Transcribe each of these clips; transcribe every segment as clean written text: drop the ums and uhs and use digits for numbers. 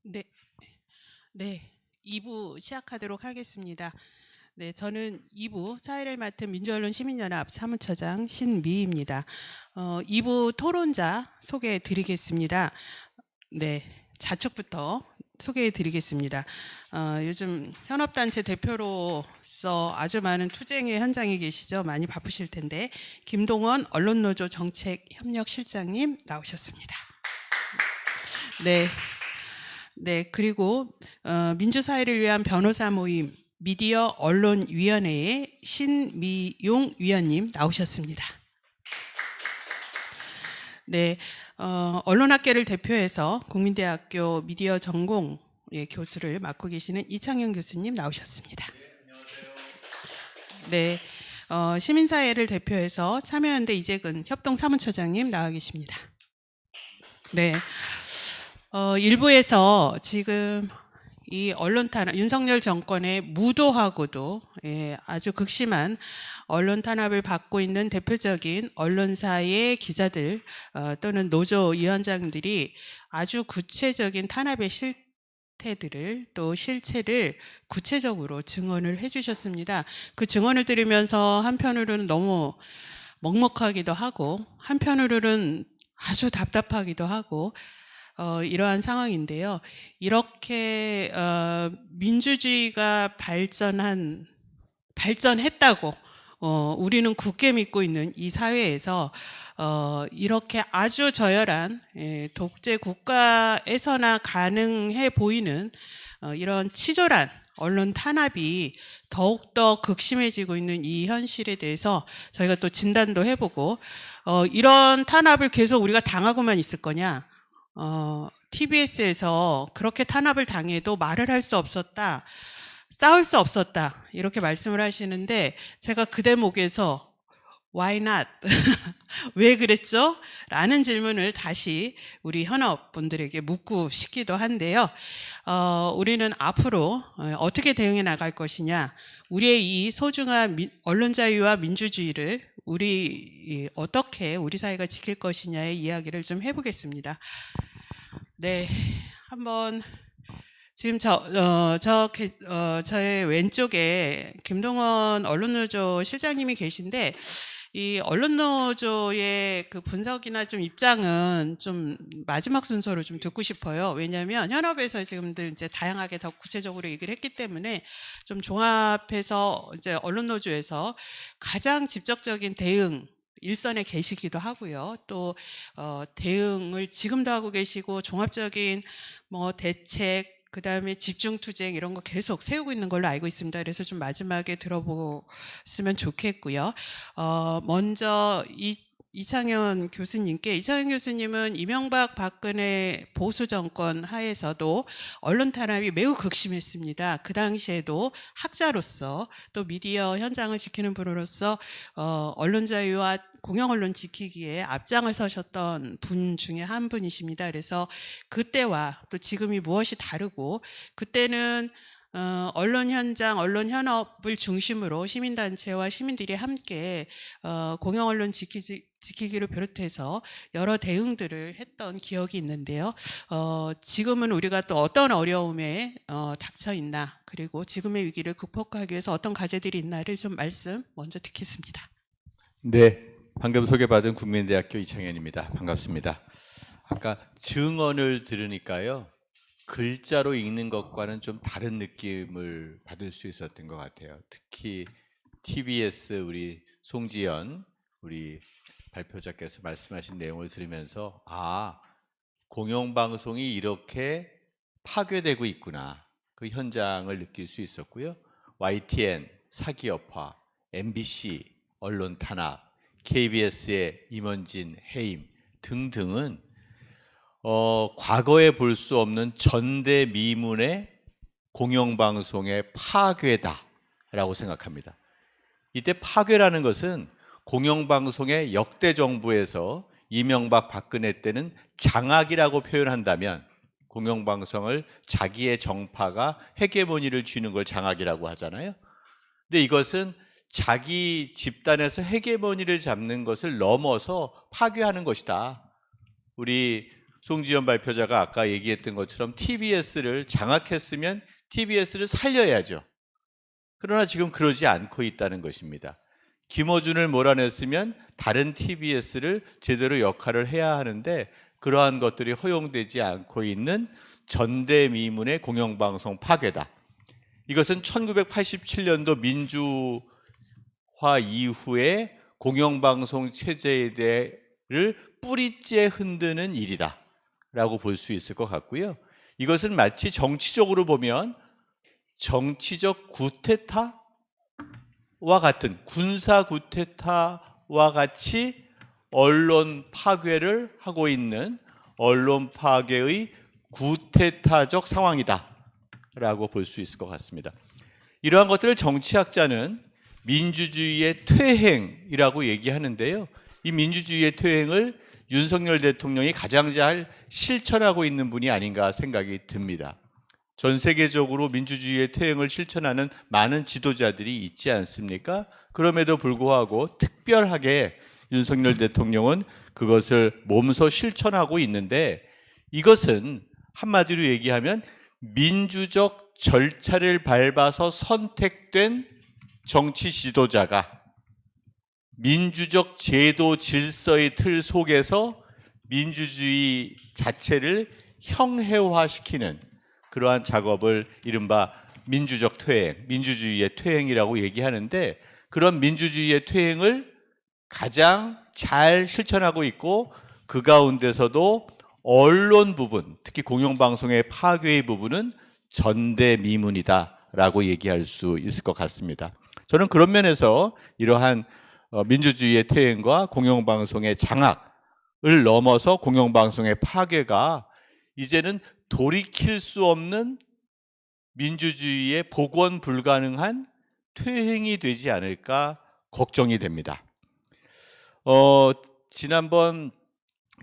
네, 네. 2부 시작하도록 하겠습니다. 네, 저는 2부 사회를 맡은 민주언론 시민연합 사무처장 신미희입니다. 2부 토론자 소개해 드리겠습니다. 네, 좌측부터 소개해 드리겠습니다. 요즘 현업단체 대표로서 아주 많은 투쟁의 현장에 계시죠. 많이 바쁘실 텐데 김동원 언론노조 정책협력실장님 나오셨습니다. 네. 네, 그리고 민주사회를 위한 변호사 모임 미디어 언론위원회의 신미용 위원님 나오셨습니다. 네, 언론학계를 대표해서 국민대학교 미디어 전공 교수를 맡고 계시는 이창현 교수님 나오셨습니다. 네, 시민사회를 대표해서 참여연대 이재근 협동사무처장님 나와 계십니다. 네, 일부에서 지금 이 언론 탄압, 윤석열 정권의 무도하고도 아주 극심한 언론 탄압을 받고 있는 대표적인 언론사의 기자들 또는 노조 위원장들이 아주 구체적인 탄압의 실태들을 또 실체를 구체적으로 증언을 해주셨습니다. 그 증언을 들으면서 한편으로는 너무 먹먹하기도 하고 한편으로는 아주 답답하기도 하고 이러한 상황인데요. 이렇게 민주주의가 발전했다고 우리는 굳게 믿고 있는 이 사회에서 이렇게 아주 저열한 독재 국가에서나 가능해 보이는 이런 치졸한 언론 탄압이 더욱더 극심해지고 있는 이 현실에 대해서 저희가 또 진단도 해보고 이런 탄압을 계속 우리가 당하고만 있을 거냐, TBS에서 그렇게 탄압을 당해도 말을 할 수 없었다, 싸울 수 없었다 이렇게 말씀을 하시는데 제가 그 대목에서 Why not? 왜 그랬죠? 라는 질문을 다시 우리 현업분들에게 묻고 싶기도 한데요. 우리는 앞으로 어떻게 대응해 나갈 것이냐, 우리의 이 소중한 언론 자유와 민주주의를 어떻게 우리 사회가 지킬 것이냐의 이야기를 좀 해보겠습니다. 네, 한번 지금 저의 왼쪽에 김동원 언론노조 실장님이 계신데 이 언론노조의 그 분석이나 좀 입장은 좀 마지막 순서로 좀 듣고 싶어요. 왜냐하면 현업에서 지금들 이제 다양하게 더 구체적으로 얘기를 했기 때문에 좀 종합해서 이제 언론노조에서 가장 직접적인 대응 일선에 계시기도 하고요. 또 대응을 지금도 하고 계시고 종합적인 뭐 대책, 그다음에 집중투쟁 이런 거 계속 세우고 있는 걸로 알고 있습니다. 그래서 좀 마지막에 들어보시면 좋겠고요. 먼저 이창현 교수님은 이명박 박근혜 보수 정권 하에서도 언론 탄압이 매우 극심했습니다. 그 당시에도 학자로서 또 미디어 현장을 지키는 분으로서 언론 자유와 공영 언론 지키기에 앞장을 서셨던 분 중에 한 분이십니다. 그래서 그때와 또 지금이 무엇이 다르고, 그때는 언론 현장, 언론 현업을 중심으로 시민단체와 시민들이 함께 공영 언론 지키기를 비롯해서 여러 대응들을 했던 기억이 있는데요. 지금은 우리가 또 어떤 어려움에 닥쳐 있나, 그리고 지금의 위기를 극복하기 위해서 어떤 과제들이 있나를 좀 말씀 먼저 듣겠습니다. 네, 방금 소개받은 국민대학교 이창현입니다. 반갑습니다. 아까 증언을 들으니까요, 글자로 읽는 것과는 좀 다른 느낌을 받을 수 있었던 것 같아요. 특히 TBS 우리 송지연 우리 발표자께서 말씀하신 내용을 들으면서 공영방송이 이렇게 파괴되고 있구나, 그 현장을 느낄 수 있었고요. YTN 사기업화, MBC 언론 탄압, KBS의 임원진 해임 등등은 과거에 볼 수 없는 전대미문의 공영방송의 파괴다라고 생각합니다. 이때 파괴라는 것은 공영방송의 역대 정부에서 이명박 박근혜 때는 장악이라고 표현한다면, 공영방송을 자기의 정파가 헤게모니를 쥐는 걸 장악이라고 하잖아요. 근데 이것은 자기 집단에서 헤게모니를 잡는 것을 넘어서 파괴하는 것이다. 우리 송지현 발표자가 아까 얘기했던 것처럼 TBS를 장악했으면 TBS를 살려야죠. 그러나 지금 그러지 않고 있다는 것입니다. 김어준을 몰아냈으면 다른 TBS를 제대로 역할을 해야 하는데 그러한 것들이 허용되지 않고 있는 전대미문의 공영방송 파괴다. 이것은 1987년도 민주화 이후에 공영방송 체제를 뿌리째 흔드는 일이다 라고 볼 수 있을 것 같고요. 이것은 마치 정치적으로 보면 정치적 구테타와 같은, 군사 구테타와 같이 언론 파괴를 하고 있는 언론 파괴의 구테타적 상황이다 라고 볼 수 있을 것 같습니다. 이러한 것들을 정치학자는 민주주의의 퇴행이라고 얘기하는데요. 이 민주주의의 퇴행을 윤석열 대통령이 가장 잘 실천하고 있는 분이 아닌가 생각이 듭니다. 전 세계적으로 민주주의의 퇴행을 실천하는 많은 지도자들이 있지 않습니까? 그럼에도 불구하고 특별하게 윤석열 대통령은 그것을 몸소 실천하고 있는데, 이것은 한마디로 얘기하면 민주적 절차를 밟아서 선택된 정치 지도자가 민주적 제도 질서의 틀 속에서 민주주의 자체를 형해화시키는 그러한 작업을 이른바 민주적 퇴행, 민주주의의 퇴행이라고 얘기하는데, 그런 민주주의의 퇴행을 가장 잘 실천하고 있고 그 가운데서도 언론 부분, 특히 공영방송의 파괴의 부분은 전대미문이다라고 얘기할 수 있을 것 같습니다. 저는 그런 면에서 이러한 민주주의의 퇴행과 공영방송의 장악을 넘어서 공영방송의 파괴가 이제는 돌이킬 수 없는 민주주의의 복원 불가능한 퇴행이 되지 않을까 걱정이 됩니다. 지난번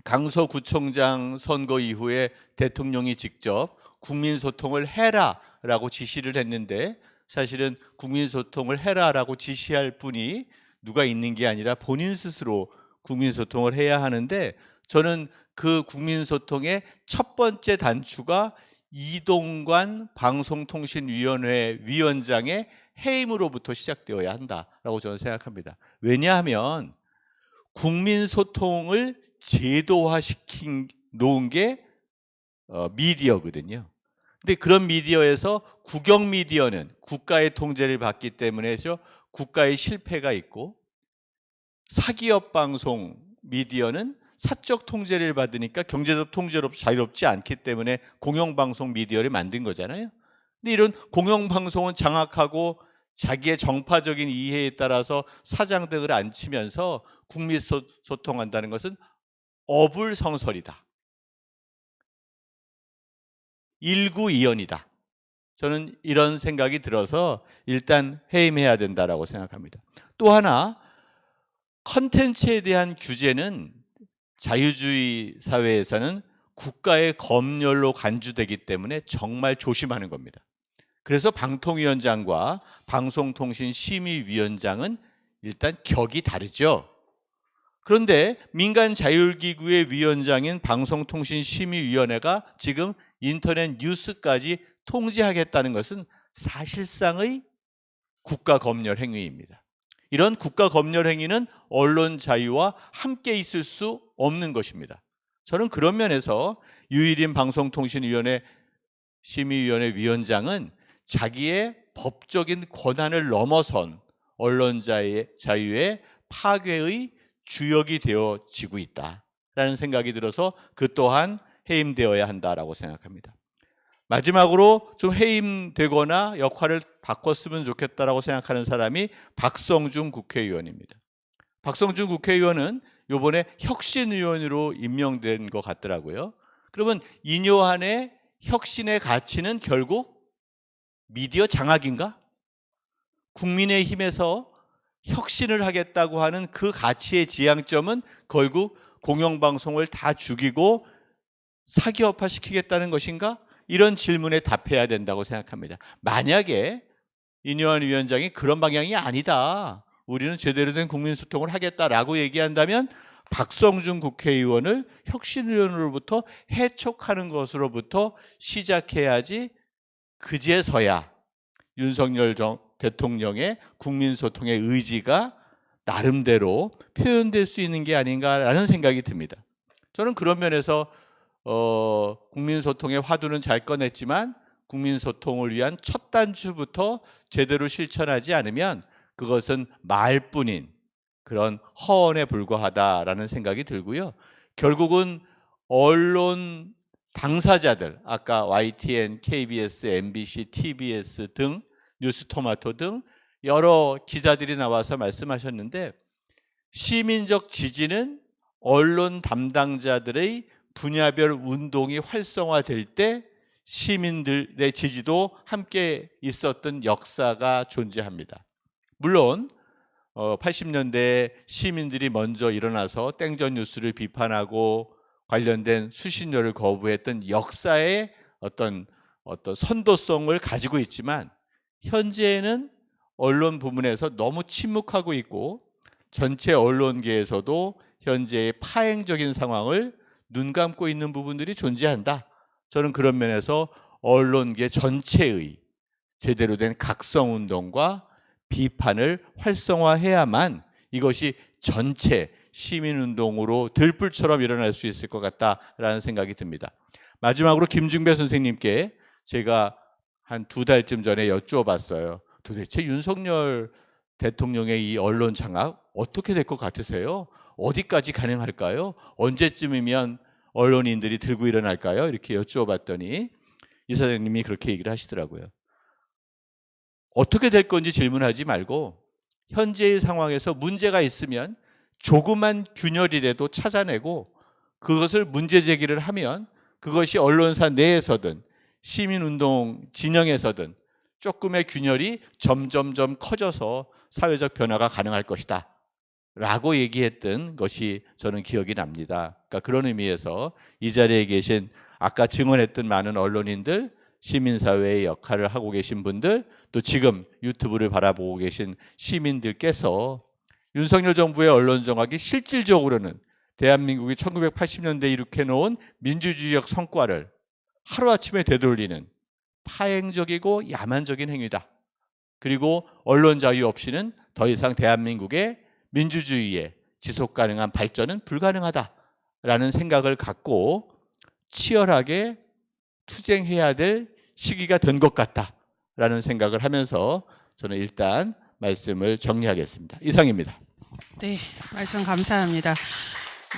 강서구청장 선거 이후에 대통령이 직접 국민소통을 해라라고 지시를 했는데, 사실은 국민소통을 해라라고 지시할 분이 누가 있는 게 아니라 본인 스스로 국민소통을 해야 하는데, 저는 그 국민소통의 첫 번째 단추가 이동관 방송통신위원회 위원장의 해임으로부터 시작되어야 한다라고 저는 생각합니다. 왜냐하면 국민소통을 제도화시킨 놓은 게 미디어거든요. 근데 그런 미디어에서 국영 미디어는 국가의 통제를 받기 때문에 해서 국가의 실패가 있고, 사기업 방송 미디어는 사적 통제를 받으니까 경제적 통제로 자유롭지 않기 때문에 공영방송 미디어를 만든 거잖아요. 근데 이런 공영방송은 장악하고 자기의 정파적인 이해에 따라서 사장등을 안 치면서 국민 소통한다는 것은 어불성설이다. 일구이연이다. 저는 이런 생각이 들어서 일단 해임해야 된다라고 생각합니다. 또 하나, 컨텐츠에 대한 규제는 자유주의 사회에서는 국가의 검열로 간주되기 때문에 정말 조심하는 겁니다. 그래서 방통위원장과 방송통신심의위원장은 일단 격이 다르죠. 그런데 민간자율기구의 위원장인 방송통신심의위원회가 지금 인터넷 뉴스까지 통제하겠다는 것은 사실상의 국가검열 행위입니다. 이런 국가검열 행위는 언론 자유와 함께 있을 수 없는 것입니다. 저는 그런 면에서 유일인 방송통신위원회 심의위원회 위원장은 자기의 법적인 권한을 넘어선 언론 자유의 파괴의 주역이 되어지고 있다라는 생각이 들어서 그 또한 해임되어야 한다라고 생각합니다. 마지막으로 좀 해임되거나 역할을 바꿨으면 좋겠다라고 생각하는 사람이 박성중 국회의원입니다. 박성중 국회의원은 이번에 혁신위원으로 임명된 것 같더라고요. 그러면 인요한의 혁신의 가치는 결국 미디어 장악인가? 국민의힘에서 혁신을 하겠다고 하는 그 가치의 지향점은 결국 공영방송을 다 죽이고 사기업화 시키겠다는 것인가? 이런 질문에 답해야 된다고 생각합니다. 만약에 인요한 위원장이 그런 방향이 아니다, 우리는 제대로 된 국민소통을 하겠다라고 얘기한다면 박성준 국회의원을 혁신위원으로부터 해촉하는 것으로부터 시작해야지 그제서야 윤석열 대통령의 국민소통의 의지가 나름대로 표현될 수 있는 게 아닌가라는 생각이 듭니다. 저는 그런 면에서 국민소통의 화두는 잘 꺼냈지만 국민소통을 위한 첫 단추부터 제대로 실천하지 않으면 그것은 말뿐인 그런 허언에 불과하다라는 생각이 들고요. 결국은 언론 당사자들, 아까 YTN, KBS, MBC, TBS 등 뉴스토마토 등 여러 기자들이 나와서 말씀하셨는데, 시민적 지지는 언론 담당자들의 분야별 운동이 활성화될 때 시민들의 지지도 함께 있었던 역사가 존재합니다. 물론 80년대에 시민들이 먼저 일어나서 땡전 뉴스를 비판하고 관련된 수신료를 거부했던 역사의 어떤 선도성을 가지고 있지만, 현재는 언론 부문에서 너무 침묵하고 있고 전체 언론계에서도 현재의 파행적인 상황을 눈 감고 있는 부분들이 존재한다. 저는 그런 면에서 언론계 전체의 제대로 된 각성운동과 비판을 활성화해야만 이것이 전체 시민운동으로 들불처럼 일어날 수 있을 것 같다라는 생각이 듭니다. 마지막으로 김중배 선생님께 제가 한 2달쯤 전에 여쭈어봤어요. 도대체 윤석열 대통령의 이 언론 장악 어떻게 될 것 같으세요? 어디까지 가능할까요? 언제쯤이면 언론인들이 들고 일어날까요? 이렇게 여쭈어봤더니 이사장님이 그렇게 얘기를 하시더라고요. 어떻게 될 건지 질문하지 말고 현재의 상황에서 문제가 있으면 조그만 균열이라도 찾아내고 그것을 문제 제기를 하면 그것이 언론사 내에서든 시민운동 진영에서든 조금의 균열이 점점점 커져서 사회적 변화가 가능할 것이다 라고 얘기했던 것이 저는 기억이 납니다. 그러니까 그런 의미에서 이 자리에 계신 아까 증언했던 많은 언론인들, 시민사회의 역할을 하고 계신 분들, 또 지금 유튜브를 바라보고 계신 시민들께서 윤석열 정부의 언론 정악이 실질적으로는 대한민국이 1980년대에 이룩해놓은 민주주의적 성과를 하루아침에 되돌리는 파행적이고 야만적인 행위다. 그리고 언론 자유 없이는 더 이상 대한민국의 민주주의의 지속가능한 발전은 불가능하다라는 생각을 갖고 치열하게 투쟁해야 될 시기가 된 것 같다라는 생각을 하면서 저는 일단 말씀을 정리하겠습니다. 이상입니다. 네, 말씀 감사합니다.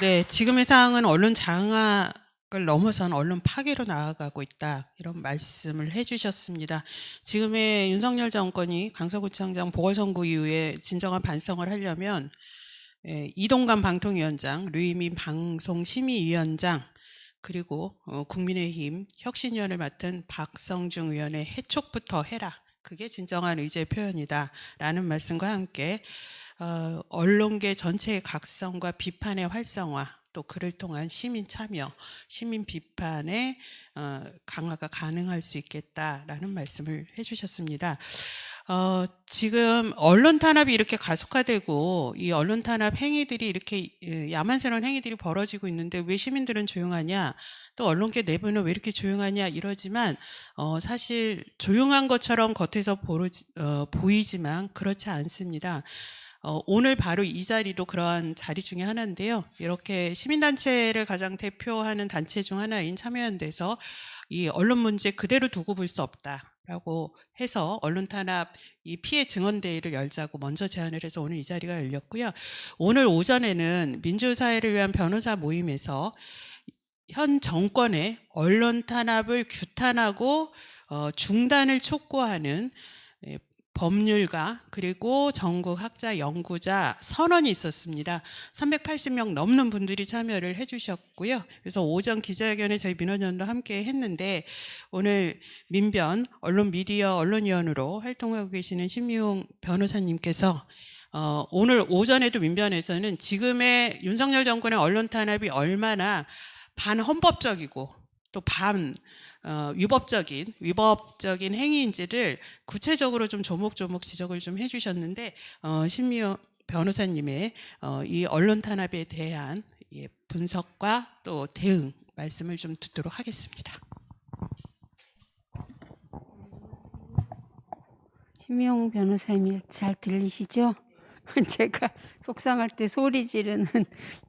네, 지금의 상황은 언론 장악을 넘어선 언론 파괴로 나아가고 있다, 이런 말씀을 해주셨습니다. 지금의 윤석열 정권이 강서구청장 보궐선거 이후에 진정한 반성을 하려면 이동관 방통위원장, 류이민 방송심의위원장, 그리고 국민의힘 혁신위원을 맡은 박성중 의원의 해촉부터 해라, 그게 진정한 의지의 표현이다 라는 말씀과 함께 언론계 전체의 각성과 비판의 활성화, 또 그를 통한 시민 참여, 시민 비판의 강화가 가능할 수 있겠다라는 말씀을 해주셨습니다. 지금 언론 탄압이 이렇게 가속화되고 이 언론 탄압 행위들이 이렇게 야만스러운 행위들이 벌어지고 있는데 왜 시민들은 조용하냐, 또 언론계 내부는 왜 이렇게 조용하냐 이러지만 사실 조용한 것처럼 겉에서 보이지만 그렇지 않습니다. 오늘 바로 이 자리도 그러한 자리 중에 하나인데요. 이렇게 시민단체를 가장 대표하는 단체 중 하나인 참여연대에서 이 언론 문제 그대로 두고 볼 수 없다라고 해서 언론 탄압 이 피해 증언대회를 열자고 먼저 제안을 해서 오늘 이 자리가 열렸고요. 오늘 오전에는 민주사회를 위한 변호사 모임에서 현 정권의 언론 탄압을 규탄하고 중단을 촉구하는 법률가 그리고 전국 학자 연구자 선언이 있었습니다. 380명 넘는 분들이 참여를 해주셨고요. 그래서 오전 기자회견에 저희 민원연도 함께 했는데 오늘 민변 언론 미디어 언론위원으로 활동하고 계시는 신미용 변호사님께서 오늘 오전에도 민변에서는 지금의 윤석열 정권의 언론 탄압이 얼마나 반헌법적이고 또 위법적인 행위인지를 구체적으로 좀 조목조목 지적을 좀 해주셨는데 신미용 변호사님의 이 언론 탄압에 대한 분석과 또 대응 말씀을 좀 듣도록 하겠습니다. 심용 변호사님 잘 들리시죠? 제가 속상할 때 소리 지르는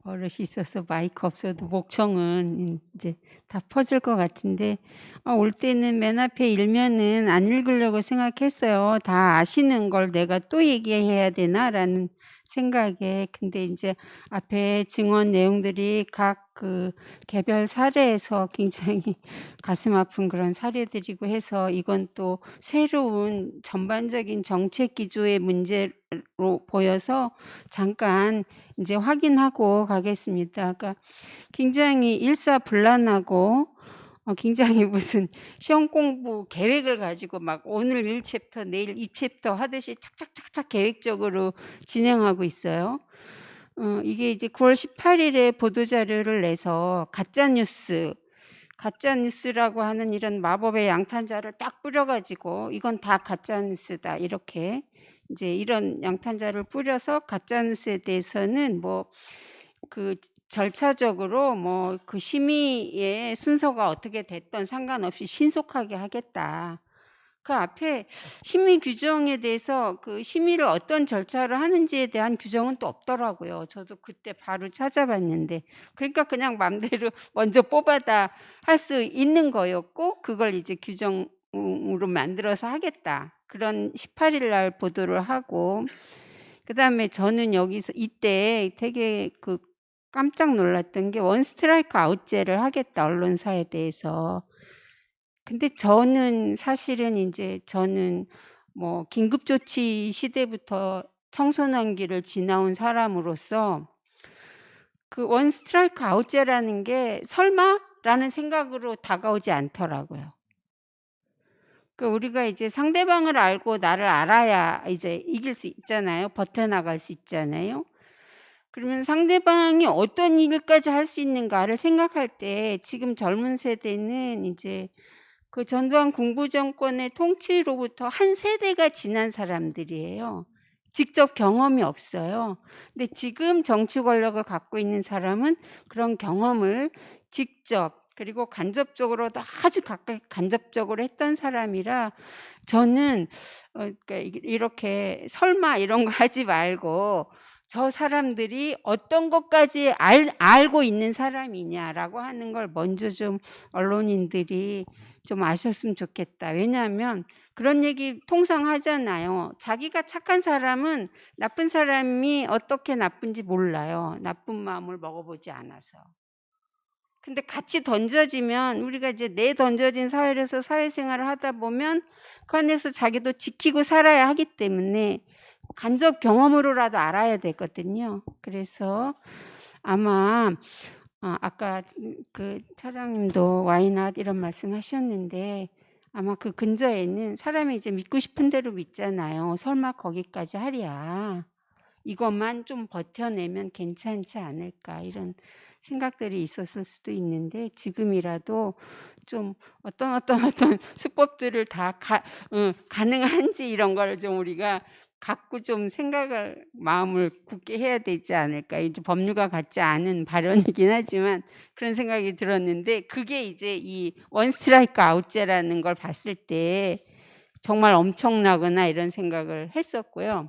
버릇이 있어서 마이크 없어도 목청은 이제 다 퍼질 것 같은데 올 때는 맨 앞에 일면은 안 읽으려고 생각했어요. 다 아시는 걸 내가 또 얘기해야 되나라는 생각에. 근데 이제 앞에 증언 내용들이 각 그 개별 사례에서 굉장히 가슴 아픈 그런 사례들이고 해서 이건 또 새로운 전반적인 정책 기조의 문제로 보여서 잠깐 이제 확인하고 가겠습니다. 그러니까 굉장히 일사불란하고 굉장히 무슨 시험 공부 계획을 가지고 막 오늘 1챕터 내일 2챕터 하듯이 착착착착 계획적으로 진행하고 있어요. 이게 이제 9월 18일에 보도자료를 내서 가짜뉴스라고 하는 이런 마법의 양탄자를 딱 뿌려가지고 이건 다 가짜뉴스다 이렇게 이제 이런 양탄자를 뿌려서 가짜뉴스에 대해서는 뭐 그 절차적으로 뭐 그 심의의 순서가 어떻게 됐던 상관없이 신속하게 하겠다. 그 앞에 심의 규정에 대해서 그 심의를 어떤 절차를 하는지에 대한 규정은 또 없더라고요. 저도 그때 바로 찾아봤는데 그러니까 그냥 맘대로 먼저 뽑아다 할 수 있는 거였고 그걸 이제 규정으로 만들어서 하겠다. 그런 18일 날 보도를 하고 그다음에 저는 여기서 이때 되게 그 깜짝 놀랐던 게 원 스트라이크 아웃제를 하겠다 언론사에 대해서. 근데 저는 사실은 이제 저는 뭐 긴급조치 시대부터 청소년기를 지나온 사람으로서 그 원 스트라이크 아웃제라는 게 설마라는 생각으로 다가오지 않더라고요. 그 우리가 이제 상대방을 알고 나를 알아야 이제 이길 수 있잖아요. 버텨나갈 수 있잖아요. 그러면 상대방이 어떤 일까지 할 수 있는가를 생각할 때 지금 젊은 세대는 이제 그 전두환 군부정권의 통치로부터 한 세대가 지난 사람들이에요. 직접 경험이 없어요. 근데 지금 정치 권력을 갖고 있는 사람은 그런 경험을 직접 그리고 간접적으로도 아주 가까이 간접적으로 했던 사람이라 저는 그러니까 이렇게 설마 이런 거 하지 말고 저 사람들이 어떤 것까지 알고 있는 사람이냐라고 하는 걸 먼저 좀 언론인들이 좀 아셨으면 좋겠다. 왜냐하면 그런 얘기 통상 하잖아요. 자기가 착한 사람은 나쁜 사람이 어떻게 나쁜지 몰라요. 나쁜 마음을 먹어보지 않아서. 근데 같이 던져지면 우리가 이제 내 던져진 사회에서 사회생활을 하다 보면 그 안에서 자기도 지키고 살아야 하기 때문에 간접 경험으로라도 알아야 되거든요. 그래서 아마 아까 그 차장님도 와이낫 이런 말씀하셨는데 아마 그 근저에는 사람이 이제 믿고 싶은 대로 믿잖아요. 설마 거기까지 하랴. 이것만 좀 버텨내면 괜찮지 않을까 이런 생각들이 있었을 수도 있는데 지금이라도 좀 어떤 수법들을 다 가능한지 이런 걸 좀 우리가 갖고 좀 생각을 마음을 굳게 해야 되지 않을까. 이제 법률과 같지 않은 발언이긴 하지만 그런 생각이 들었는데 그게 이제 이 원 스트라이크 아웃제라는 걸 봤을 때 정말 엄청나구나 이런 생각을 했었고요.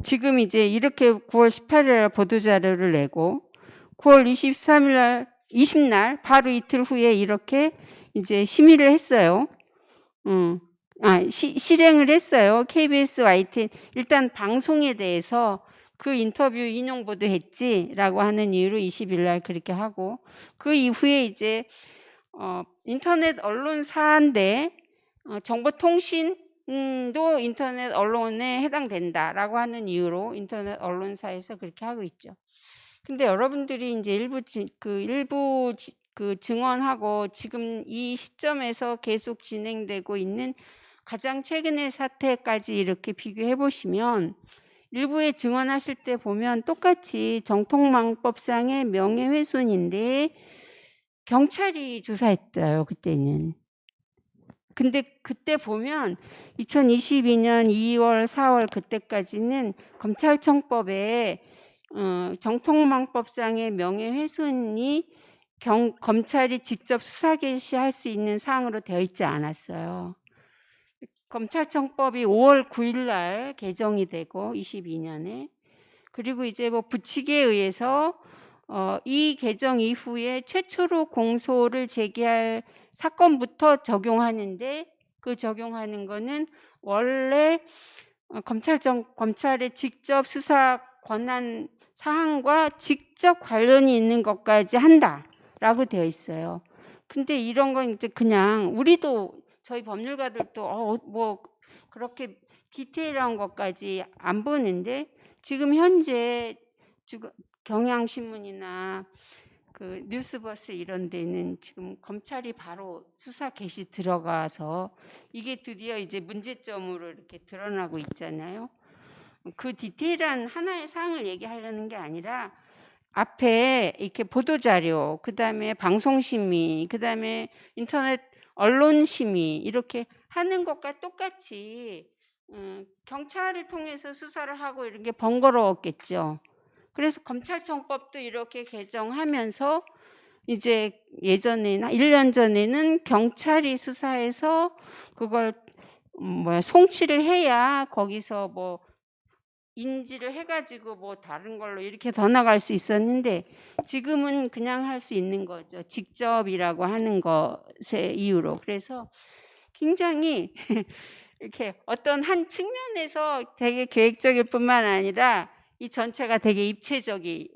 지금 이제 이렇게 9월 18일 날 보도자료를 내고 9월 23일 날 20날 바로 이틀 후에 이렇게 이제 심의를 했어요. 실행을 했어요. KBS YTN 일단 방송에 대해서 그 인터뷰 인용 보도했지라고 하는 이유로 20일 날 그렇게 하고 그 이후에 이제 인터넷 언론사인데 정보통신도 인터넷 언론에 해당된다라고 하는 이유로 인터넷 언론사에서 그렇게 하고 있죠. 근데 여러분들이 이제 일부 증언하고 지금 이 시점에서 계속 진행되고 있는 가장 최근의 사태까지 이렇게 비교해 보시면 일부에 증언하실 때 보면 똑같이 정통망법상의 명예훼손인데 경찰이 조사했어요. 그때는. 근데 그때 보면 2022년 2월, 4월 그때까지는 검찰청법에 정통망법상의 명예훼손이 검찰이 직접 수사 개시할 수 있는 사항으로 되어 있지 않았어요. 검찰청법이 5월 9일 날 개정이 되고 22년에 그리고 이제 뭐 부칙에 의해서 이 개정 이후에 최초로 공소를 제기할 사건부터 적용하는데 그 적용하는 거는 원래 검찰의 직접 수사 권한 사항과 직접 관련이 있는 것까지 한다라고 되어 있어요. 근데 이런 건 이제 그냥 우리도 저희 법률가들도 뭐 그렇게 디테일한 것까지 안 보는데 지금 현재 경향신문이나 그 뉴스버스 이런 데는 지금 검찰이 바로 수사 개시 들어가서 이게 드디어 이제 문제점으로 이렇게 드러나고 있잖아요. 그 디테일한 하나의 사항을 얘기하려는 게 아니라 앞에 이렇게 보도자료, 그 다음에 방송심의, 그 다음에 인터넷 언론심의 이렇게 하는 것과 똑같이 경찰을 통해서 수사를 하고 이런 게 번거로웠겠죠. 그래서 검찰청법도 이렇게 개정하면서 이제 예전에나 1년 전에는 경찰이 수사해서 그걸 송치를 해야 거기서 뭐 인지를 해가지고 뭐 다른 걸로 이렇게 더 나갈 수 있었는데 지금은 그냥 할 수 있는 거죠. 직접이라고 하는 것의 이유로. 그래서 굉장히 이렇게 어떤 한 측면에서 되게 계획적일 뿐만 아니라 이 전체가 되게 입체적인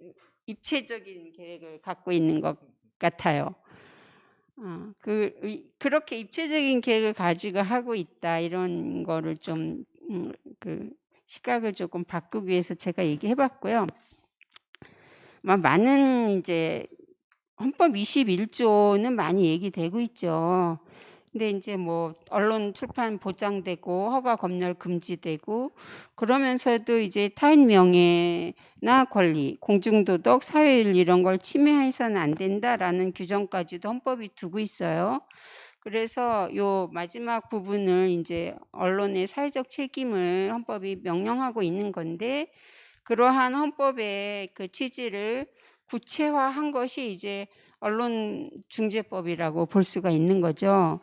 계획을 갖고 있는 것 같아요. 그렇게 입체적인 계획을 가지고 하고 있다 이런 거를 좀 시각을 조금 바꾸기 위해서 제가 얘기해봤고요. 많은 이제 헌법 21조는 많이 얘기되고 있죠. 근데 이제 뭐 언론 출판 보장되고 허가 검열 금지되고 그러면서도 이제 타인 명예나 권리, 공중도덕, 사회윤리 이런 걸 침해해서는 안 된다라는 규정까지도 헌법이 두고 있어요. 그래서 요 마지막 부분을 이제 언론의 사회적 책임을 헌법이 명령하고 있는 건데 그러한 헌법의 그 취지를 구체화한 것이 이제 언론중재법이라고 볼 수가 있는 거죠.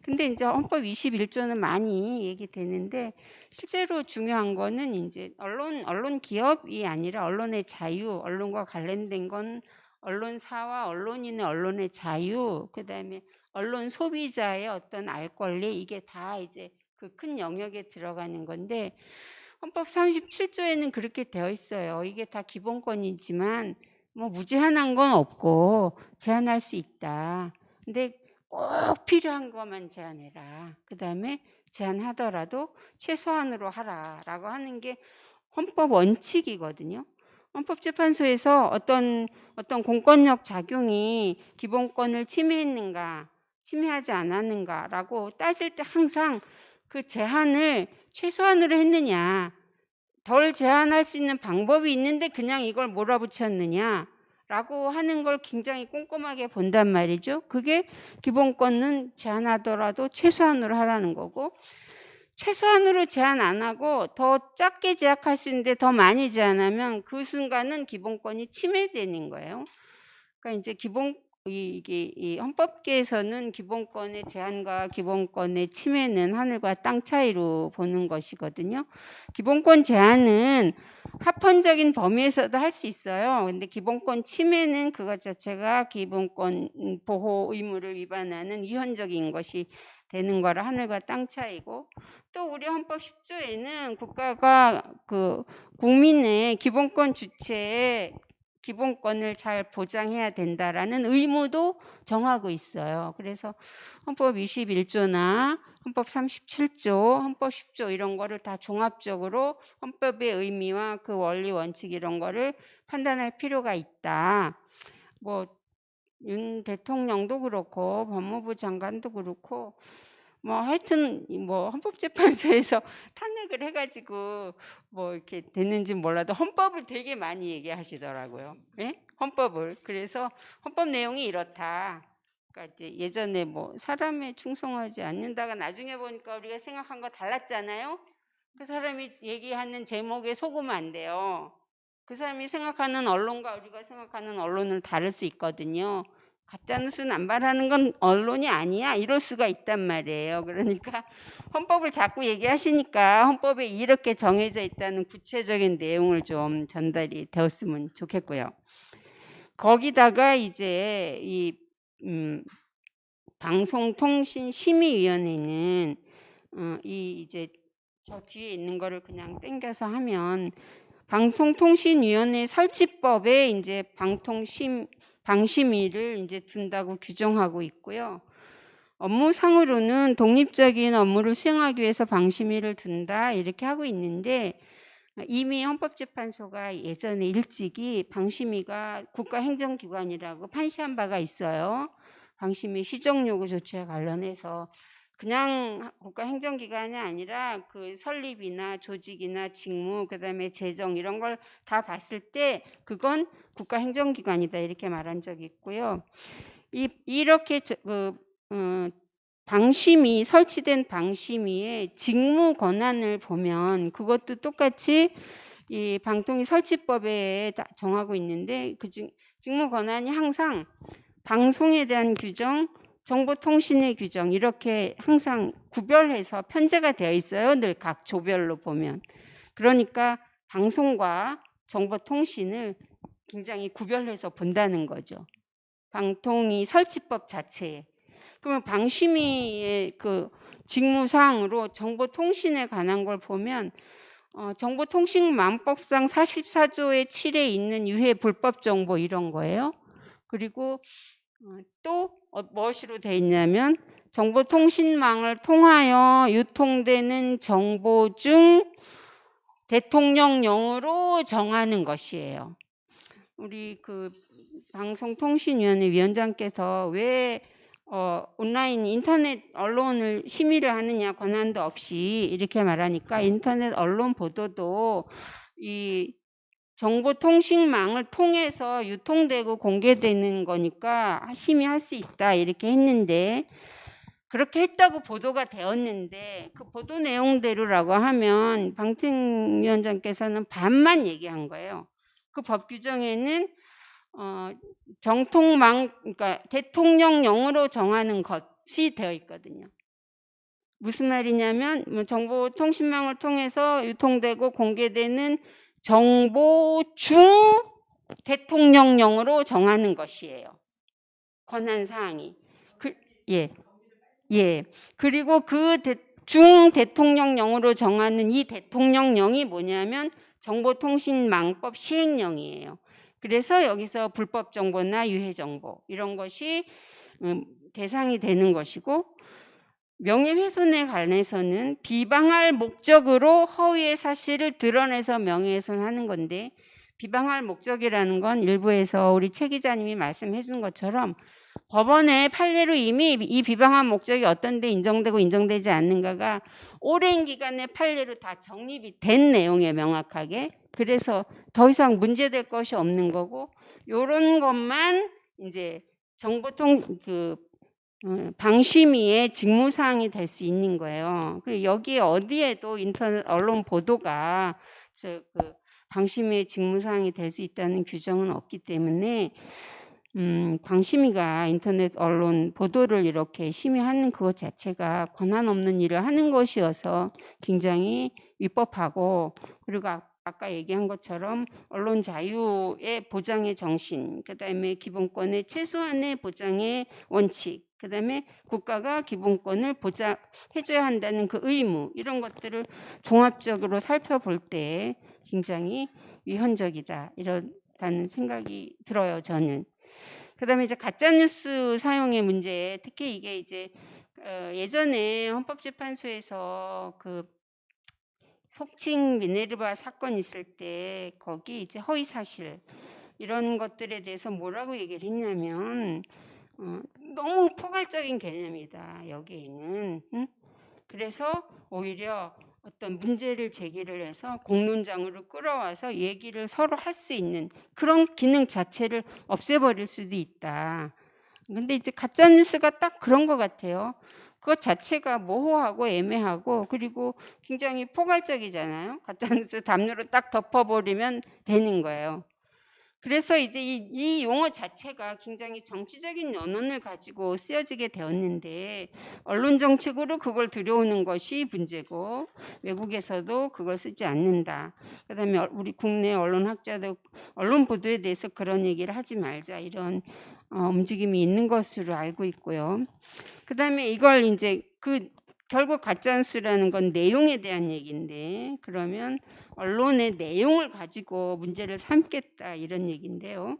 근데 이제 헌법 21조는 많이 얘기되는데 실제로 중요한 거는 이제 언론 기업이 아니라 언론의 자유, 언론과 관련된 건 언론사와 언론인의 언론의 자유, 그다음에 언론 소비자의 어떤 알 권리 이게 다 이제 그 큰 영역에 들어가는 건데 헌법 37조에는 그렇게 되어 있어요. 이게 다 기본권이지만 뭐 무제한한 건 없고 제한할 수 있다. 근데 꼭 필요한 것만 제한해라. 그다음에 제한하더라도 최소한으로 하라라고 하는 게 헌법 원칙이거든요. 헌법재판소에서 어떤 공권력 작용이 기본권을 침해했는가, 침해하지 않았는가라고 따질 때 항상 그 제한을 최소한으로 했느냐, 덜 제한할 수 있는 방법이 있는데 그냥 이걸 몰아붙였느냐 라고 하는 걸 굉장히 꼼꼼하게 본단 말이죠. 그게 기본권은 제한하더라도 최소한으로 하라는 거고 최소한으로 제한 안 하고 더 작게 제약할 수 있는데 더 많이 제한하면 그 순간은 기본권이 침해되는 거예요. 그러니까 이제 이 헌법계에서는 기본권의 제한과 기본권의 침해는 하늘과 땅 차이로 보는 것이거든요. 기본권 제한은 합헌적인 범위에서도 할 수 있어요. 근데 기본권 침해는 그것 자체가 기본권 보호 의무를 위반하는 위헌적인 것이 되는 거라 하늘과 땅 차이고 또 우리 헌법 10조에는 국가가 그 국민의 기본권 주체에 기본권을 잘 보장해야 된다라는 의무도 정하고 있어요. 그래서 헌법 21조나 헌법 37조, 헌법 10조 이런 거를 다 종합적으로 헌법의 의미와 그 원리 원칙 이런 거를 판단할 필요가 있다. 뭐 윤 대통령도 그렇고 법무부 장관도 그렇고 뭐 하여튼 뭐 헌법재판소에서 탄핵을 해가지고 뭐 이렇게 됐는지 몰라도 헌법을 되게 많이 얘기하시더라고요. 네? 헌법을. 그래서 헌법 내용이 이렇다. 아까 이제 예전에 뭐 사람에 충성하지 않는다가 나중에 보니까 우리가 생각한 거 달랐잖아요. 그 사람이 얘기하는 제목에 속으면 안 돼요. 그 사람이 생각하는 언론과 우리가 생각하는 언론은 다를 수 있거든요. 가짜뉴스 남발하는 건 언론이 아니야 이럴 수가 있단 말이에요. 그러니까 헌법을 자꾸 얘기하시니까 헌법에 이렇게 정해져 있다는 구체적인 내용을 좀 전달이 되었으면 좋겠고요. 거기다가 이제 이 방송통신심의위원회는 이 이제 저 뒤에 있는 거를 그냥 땡겨서 하면 방송통신위원회 설치법에 이제 방심위를 이제 둔다고 규정하고 있고요. 업무상으로는 독립적인 업무를 수행하기 위해서 방심위를 둔다 이렇게 하고 있는데 이미 헌법재판소가 예전에 일찍이 방심위가 국가행정기관이라고 판시한 바가 있어요. 방심위 시정요구 조치와 관련해서 그냥 국가행정기관이 아니라 그 설립이나 조직이나 직무 그다음에 재정 이런 걸 다 봤을 때 그건 국가행정기관이다 이렇게 말한 적이 있고요. 이렇게 방심위 설치된 방심위의 직무 권한을 보면 그것도 똑같이 이 방통위 설치법에 정하고 있는데 그 직무 권한이 항상 방송에 대한 규정, 정보통신의 규정 이렇게 항상 구별해서 편제가 되어 있어요. 늘 각 조별로 보면. 그러니까 방송과 정보통신을 굉장히 구별해서 본다는 거죠. 방통위 설치법 자체에. 그러면 방심위의 그 직무사항으로 정보통신에 관한 걸 보면 정보통신망법상 44조의 7에 있는 유해 불법 정보 이런 거예요. 그리고 또 무엇으로 돼 있냐면 정보통신망을 통하여 유통되는 정보 중 대통령령으로 정하는 것이에요. 우리 그 방송통신위원회 위원장께서 왜 온라인 인터넷 언론을 심의를 하느냐 권한도 없이 이렇게 말하니까 인터넷 언론 보도도 이 정보통신망을 통해서 유통되고 공개되는 거니까 심의할 수 있다 이렇게 했는데 그렇게 했다고 보도가 되었는데 그 보도 내용대로라고 하면 방통위원장께서는 반만 얘기한 거예요. 그 법 규정에는 정통망 그러니까 대통령령으로 정하는 것이 되어 있거든요. 무슨 말이냐면 정보통신망을 통해서 유통되고 공개되는 정보 중 대통령령으로 정하는 것이에요. 권한 사항이. 예. 그리고 그 중 대통령령으로 정하는 이 대통령령이 뭐냐면 정보통신망법 시행령이에요. 그래서 여기서 불법 정보나 유해 정보 이런 것이 대상이 되는 것이고 명예훼손에 관해서는 비방할 목적으로 허위의 사실을 드러내서 명예훼손하는 건데 비방할 목적이라는 건 일부에서 우리 최 기자님이 말씀해 준 것처럼 법원의 판례로 이미 이 비방한 목적이 어떤 데 인정되고 인정되지 않는가가 오랜 기간의 판례로 다 정립이 된 내용이에요. 명확하게. 그래서 더 이상 문제될 것이 없는 거고 이런 것만 이제 방심위의 직무사항이 될 수 있는 거예요. 그리고 여기에 어디에도 인터넷 언론 보도가 방심위의 직무사항이 될 수 있다는 규정은 없기 때문에 방심위가 인터넷 언론 보도를 이렇게 심의하는 그것 자체가 권한 없는 일을 하는 것이어서 굉장히 위법하고 그리고 아까 얘기한 것처럼 언론 자유의 보장의 정신, 그다음에 기본권의 최소한의 보장의 원칙, 그다음에 국가가 기본권을 보장해줘야 한다는 그 의무 이런 것들을 종합적으로 살펴볼 때 굉장히 위헌적이다 이렇다는 생각이 들어요. 저는. 그다음에 이제 가짜뉴스 사용의 문제, 특히 이게 이제 예전에 헌법재판소에서 그 속칭 미네르바 사건 있을 때 거기 이제 허위 사실 이런 것들에 대해서 뭐라고 얘기를 했냐면 너무 포괄적인 개념이다 여기에는. 그래서 오히려 어떤 문제를 제기를 해서 공론장으로 끌어와서 얘기를 서로 할 수 있는 그런 기능 자체를 없애버릴 수도 있다. 근데 이제 가짜 뉴스가 딱 그런 것 같아요. 그것 자체가 모호하고 애매하고 그리고 굉장히 포괄적이잖아요. 가짜 뉴스 담요로 딱 덮어버리면 되는 거예요. 그래서 이제 이 용어 자체가 굉장히 정치적인 연원을 가지고 쓰여지게 되었는데 언론 정책으로 그걸 들여오는 것이 문제고 외국에서도 그걸 쓰지 않는다. 그다음에 우리 국내 언론학자도 언론 보도에 대해서 그런 얘기를 하지 말자 이런 움직임이 있는 것으로 알고 있고요. 그다음에 이걸 이제 결국 가짜뉴스라는 건 내용에 대한 얘기인데 그러면 언론의 내용을 가지고 문제를 삼겠다 이런 얘기인데요.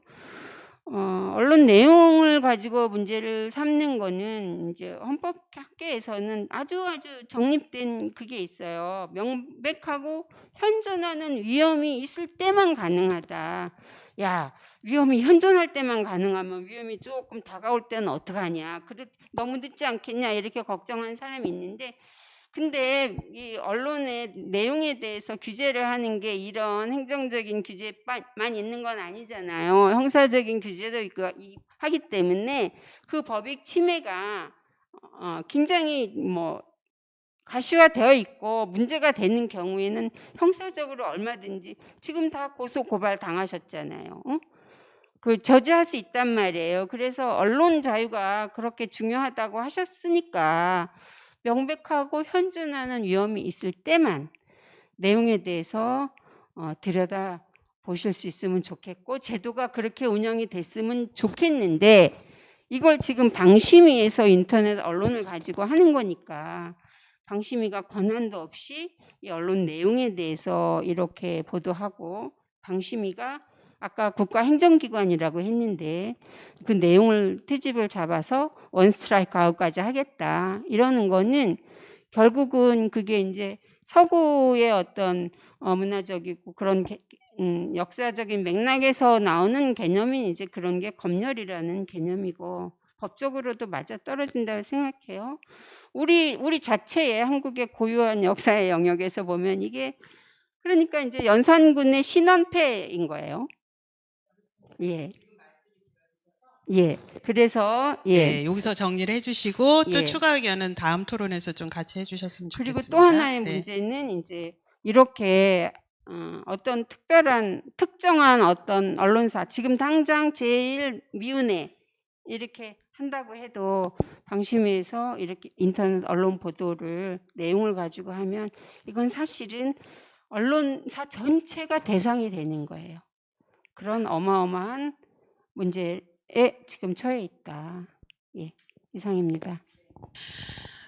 언론 내용을 가지고 문제를 삼는 거는 이제 헌법학계에서는 아주 정립된 그게 있어요. 명백하고 현존하는 위험이 있을 때만 가능하다. 야, 위험이 현존할 때만 가능하면 위험이 조금 다가올 때는 어떡하냐. 그래 너무 늦지 않겠냐 이렇게 걱정하는 사람이 있는데 근데 이 언론의 내용에 대해서 규제를 하는 게 이런 행정적인 규제만 있는 건 아니잖아요. 형사적인 규제도 있고 하기 때문에 그 법익 침해가 굉장히 가시화되어 있고 문제가 되는 경우에는 형사적으로 얼마든지 지금 다 고소 고발 당하셨잖아요. 그 저지할 수 있단 말이에요. 그래서 언론 자유가 그렇게 중요하다고 하셨으니까 명백하고 현존하는 위험이 있을 때만 내용에 대해서 들여다 보실 수 있으면 좋겠고 제도가 그렇게 운영이 됐으면 좋겠는데 이걸 지금 방심위에서 인터넷 언론을 가지고 하는 거니까 방심위가 권한도 없이 이 언론 내용에 대해서 이렇게 보도하고 방심위가 아까 국가행정기관이라고 했는데 그 내용을 트집을 잡아서 원스트라이크 아웃까지 하겠다 이러는 거는 결국은 그게 이제 서구의 어떤 문화적이고 그런 역사적인 맥락에서 나오는 개념이 이제 그런 게 검열이라는 개념이고 법적으로도 맞아 떨어진다고 생각해요. 우리 자체의 한국의 고유한 역사의 영역에서 보면 이게 그러니까 이제 연산군의 신원패인 거예요. 예. 예. 그래서 네, 여기서 정리를 해주시고 또 예. 추가 의견은 다음 토론에서 좀 같이 해주셨으면 그리고 좋겠습니다. 또 하나의 네. 문제는 이제 이렇게 어떤 특정한 어떤 언론사 지금 당장 제일 미운애 이렇게 한다고 해도 방심위에서 이렇게 인터넷 언론 보도를 내용을 가지고 하면 이건 사실은 언론사 전체가 대상이 되는 거예요. 그런 어마어마한 문제에 지금 처해 있다. 예, 이상입니다.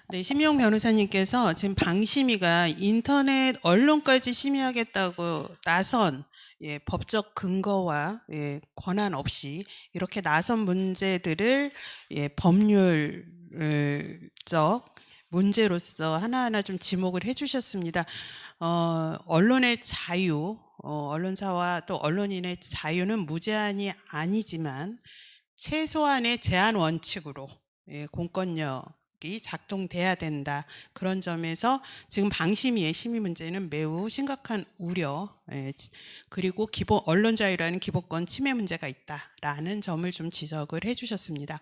네, 심용 변호사님께서 지금 방심위가 인터넷 언론까지 심의하겠다고 나선 법적 근거와 권한 없이 이렇게 나선 문제들을 법률적 문제로서 하나하나 좀 지목을 해주셨습니다. 언론의 자유, 언론사와 또 언론인의 자유는 무제한이 아니지만 최소한의 제한 원칙으로 공권력이 작동돼야 된다. 그런 점에서 지금 방심위의 심의 문제는 매우 심각한 우려 그리고 기본 언론 자유라는 기본권 침해 문제가 있다라는 점을 좀 지적을 해주셨습니다.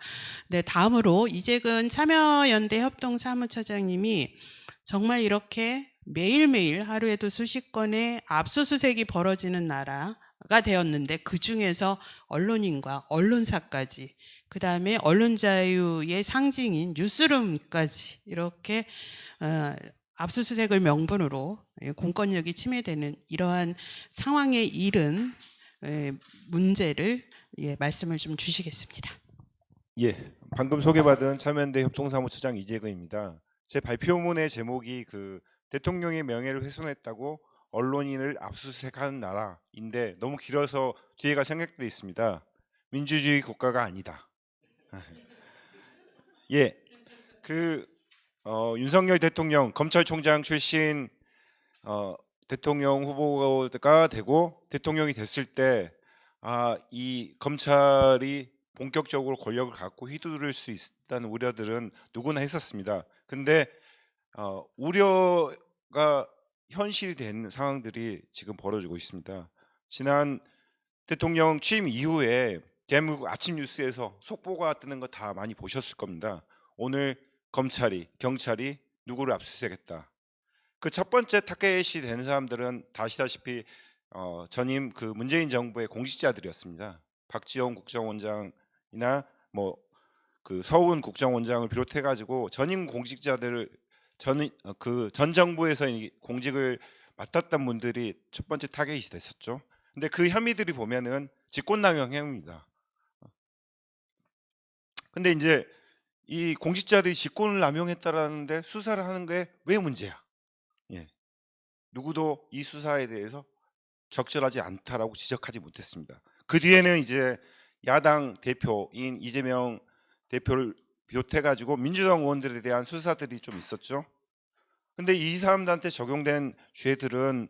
네, 다음으로 이재근 참여연대 협동사무처장님이 정말 이렇게 매일매일 하루에도 수십 건의 압수수색이 벌어지는 나라가 되었는데 그중에서 언론인과 언론사까지 그다음에 언론 자유의 상징인 뉴스룸까지 이렇게 압수수색을 명분으로 공권력이 침해되는 이러한 상황에 이른 문제를 말씀을 좀 주시겠습니다. 예, 방금 소개받은 참여연대 협동사무처장 이재근입니다. 제 발표문의 제목이 대통령의 명예를 훼손했다고 언론인을 압수수색하는 나라인데 너무 길어서 뒤에가 생략되어 있습니다. 민주주의 국가가 아니다. 예, 윤석열 대통령 검찰총장 출신 대통령 후보가 되고 대통령이 됐을 때 이 검찰이 본격적으로 권력을 갖고 휘두를 수 있다는 우려들은 누구나 했었습니다. 근데 우려가 현실이 된 상황들이 지금 벌어지고 있습니다. 지난 대통령 취임 이후에 대한민국 아침 뉴스에서 속보가 뜨는 거 다 많이 보셨을 겁니다. 오늘 검찰이 경찰이 누구를 압수수색했다. 그 첫 번째 타겟이 된 사람들은 다 아시다시피 전임 그 문재인 정부의 공직자들이었습니다. 박지원 국정원장이나 뭐 그 서훈 국정원장을 비롯해 가지고 전임 공직자들을 전 정부에서 이 공직을 맡았던 분들이 첫 번째 타겟이 됐었죠. 근데 그 혐의들이 보면은 직권남용 혐의입니다. 근데 이제 이 공직자들이 직권을 남용했다라는데 수사를 하는 게 왜 문제야? 예. 누구도 이 수사에 대해서 적절하지 않다라고 지적하지 못했습니다. 그 뒤에는 이제 야당 대표인 이재명 대표를 비롯해 가지고 민주당 의원들에 대한 수사들이 좀 있었죠. 근데 이 사람들한테 적용된 죄들은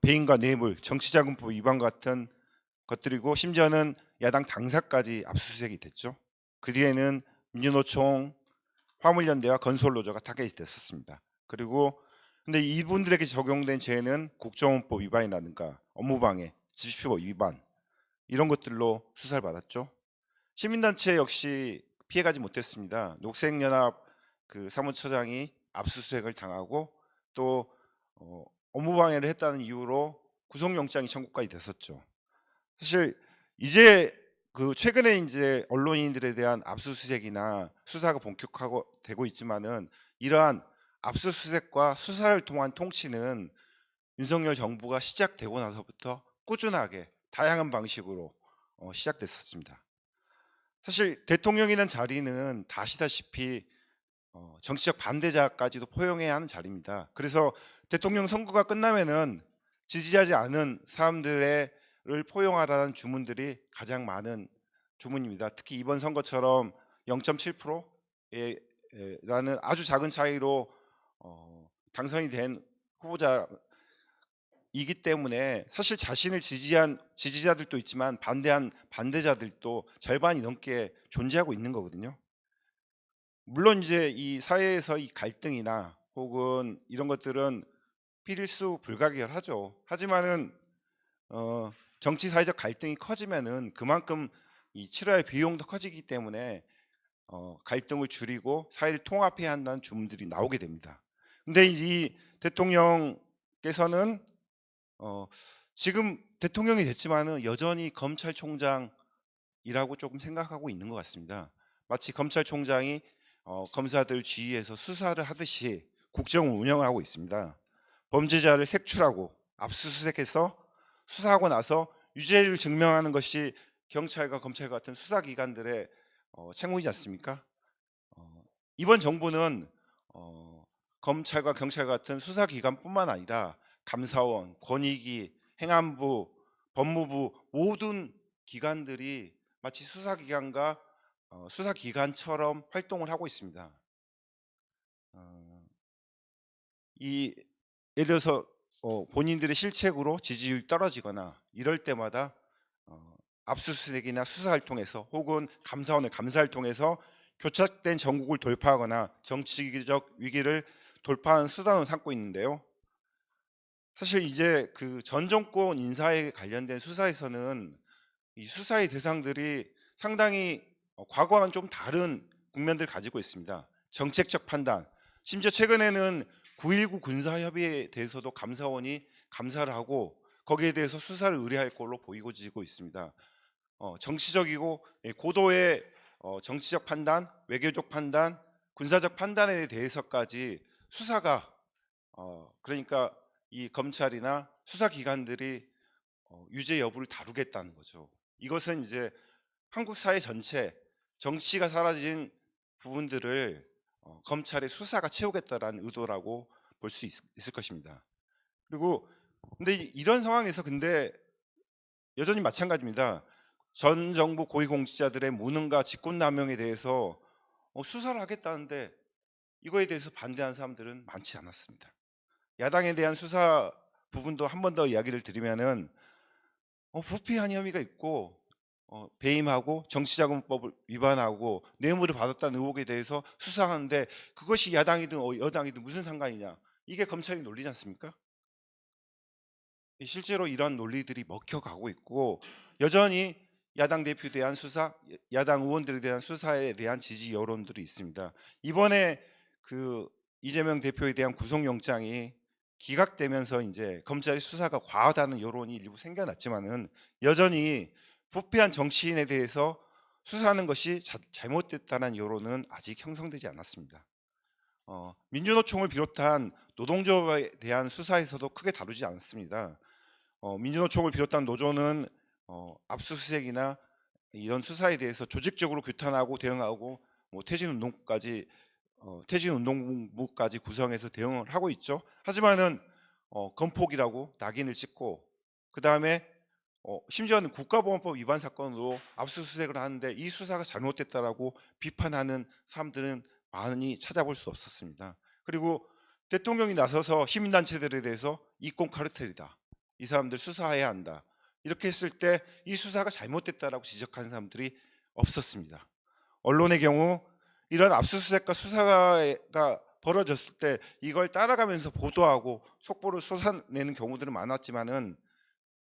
배임과 뇌물, 정치자금법 위반 같은 것들이고 심지어는 야당 당사까지 압수수색이 됐죠. 그 뒤에는 민주노총, 화물연대와 건설노조가 타겟이 됐었습니다. 그리고 근데 이분들에게 적용된 죄는 국정원법 위반이라든가 업무방해, 집시법 위반 이런 것들로 수사를 받았죠. 시민단체 역시 피해가지 못했습니다. 녹색연합 그 사무처장이 압수수색을 당하고 또 업무방해를 했다는 이유로 구속영장이 청구까지 됐었죠. 사실 이제 그 최근에 이제 언론인들에 대한 압수수색이나 수사가 본격화가 되고 있지만은 이러한 압수수색과 수사를 통한 통치는 윤석열 정부가 시작되고 나서부터 꾸준하게 다양한 방식으로 시작됐었습니다. 사실 대통령이라는 자리는 다 아시다시피 정치적 반대자까지도 포용해야 하는 자리입니다. 그래서 대통령 선거가 끝나면은 지지하지 않은 사람들을 포용하라는 주문들이 가장 많은 주문입니다. 특히 이번 선거처럼 0.7%라는 아주 작은 차이로 당선이 된 후보자이기 때문에 사실 자신을 지지한 지지자들도 있지만 반대한 반대자들도 절반이 넘게 존재하고 있는 거거든요. 물론 이제 이 사회에서 이 갈등이나 혹은 이런 것들은 필수 불가결하죠. 하지만은 정치 사회적 갈등이 커지면은 그만큼 이 치료의 비용도 커지기 때문에 갈등을 줄이고 사회를 통합해야 한다는 주문들이 나오게 됩니다. 근데 이 대통령께서는 지금 대통령이 됐지만은 여전히 검찰총장이라고 조금 생각하고 있는 것 같습니다. 마치 검찰총장이 검사들 지휘해서 수사를 하듯이 국정을 운영하고 있습니다. 범죄자를 색출하고 압수수색해서 수사하고 나서 유죄를 증명하는 것이 경찰과 검찰 같은 수사기관들의 책무이지 않습니까? 이번 정부는 검찰과 경찰 같은 수사기관뿐만 아니라 감사원, 권익위, 행안부, 법무부 모든 기관들이 마치 수사기관과 수사기관처럼 활동을 하고 있습니다. 예를 들어서 본인들의 실책으로 지지율이 떨어지거나 이럴 때마다 압수수색이나 수사를 통해서 혹은 감사원의 감사를 통해서 교착된 전국을 돌파하거나 정치적 위기를 돌파하는 수단으로 삼고 있는데요. 사실 이제 그 전 정권 인사에 관련된 수사에서는 이 수사의 대상들이 상당히 과거와는 좀 다른 국면들을 가지고 있습니다. 정책적 판단, 심지어 최근에는 9.19 군사협의에 대해서도 감사원이 감사를 하고 거기에 대해서 수사를 의뢰할 걸로 보이고 있습니다. 정치적이고 고도의 정치적 판단, 외교적 판단, 군사적 판단에 대해서까지 수사가 그러니까 이 검찰이나 수사기관들이 유죄 여부를 다루겠다는 거죠. 이것은 이제 한국 사회 전체 정치가 사라진 부분들을 검찰의 수사가 채우겠다라는 의도라고 볼 수 있을 것입니다. 그리고 근데 이런 상황에서 근데 여전히 마찬가지입니다. 전 정부 고위공직자들의 무능과 직권남용에 대해서 수사를 하겠다는데 이거에 대해서 반대하는 사람들은 많지 않았습니다. 야당에 대한 수사 부분도 한 번 더 이야기를 드리면은 부패한 혐의가 있고 배임하고 정치자금법을 위반하고 뇌물을 받았다는 의혹에 대해서 수사하는데 그것이 야당이든 여당이든 무슨 상관이냐, 이게 검찰의 논리지 않습니까? 실제로 이런 논리들이 먹혀가고 있고 여전히 야당 대표에 대한 수사, 야당 의원들에 대한 수사에 대한 지지 여론들이 있습니다. 이번에 그 이재명 대표에 대한 구속영장이 기각되면서 이제 검찰의 수사가 과하다는 여론이 일부 생겨났지만은 여전히 부패한 정치인에 대해서 수사하는 것이 잘못됐다는 여론은 아직 형성되지 않았습니다. 민주노총을 비롯한 노동조합에 대한 수사에서도 크게 다루지 않습니다. 민주노총을 비롯한 노조는 압수수색이나 이런 수사에 대해서 조직적으로 규탄하고 대응하고 뭐 퇴진운동부까지 구성해서 대응을 하고 있죠. 하지만은 건폭이라고 낙인을 찍고 그 다음에 심지어는 국가보안법 위반 사건으로 압수수색을 하는데 이 수사가 잘못됐다라고 비판하는 사람들은 많이 찾아볼 수 없었습니다. 그리고 대통령이 나서서 시민단체들에 대해서 이권 카르텔이다, 이 사람들 수사해야 한다, 이렇게 했을 때 이 수사가 잘못됐다라고 지적하는 사람들이 없었습니다. 언론의 경우 이런 압수수색과 수사가 벌어졌을 때 이걸 따라가면서 보도하고 속보를 쏟아내는 경우들은 많았지만은,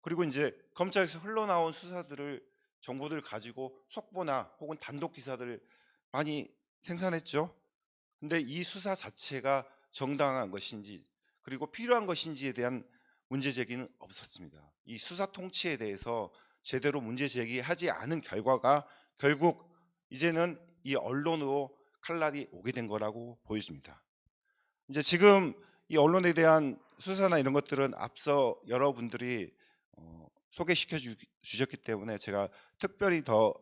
그리고 이제 검찰에서 흘러나온 수사들을 정보들을 가지고 속보나 혹은 단독 기사들을 많이 생산했죠. 근데 이 수사 자체가 정당한 것인지 그리고 필요한 것인지에 대한 문제 제기는 없었습니다. 이 수사 통치에 대해서 제대로 문제 제기하지 않은 결과가 결국 이제는 이 언론으로 칼날이 오게 된 거라고 보여집니다. 이제 지금 이 언론에 대한 수사나 이런 것들은 앞서 여러분들이 소개시켜 주셨기 때문에 제가 특별히 더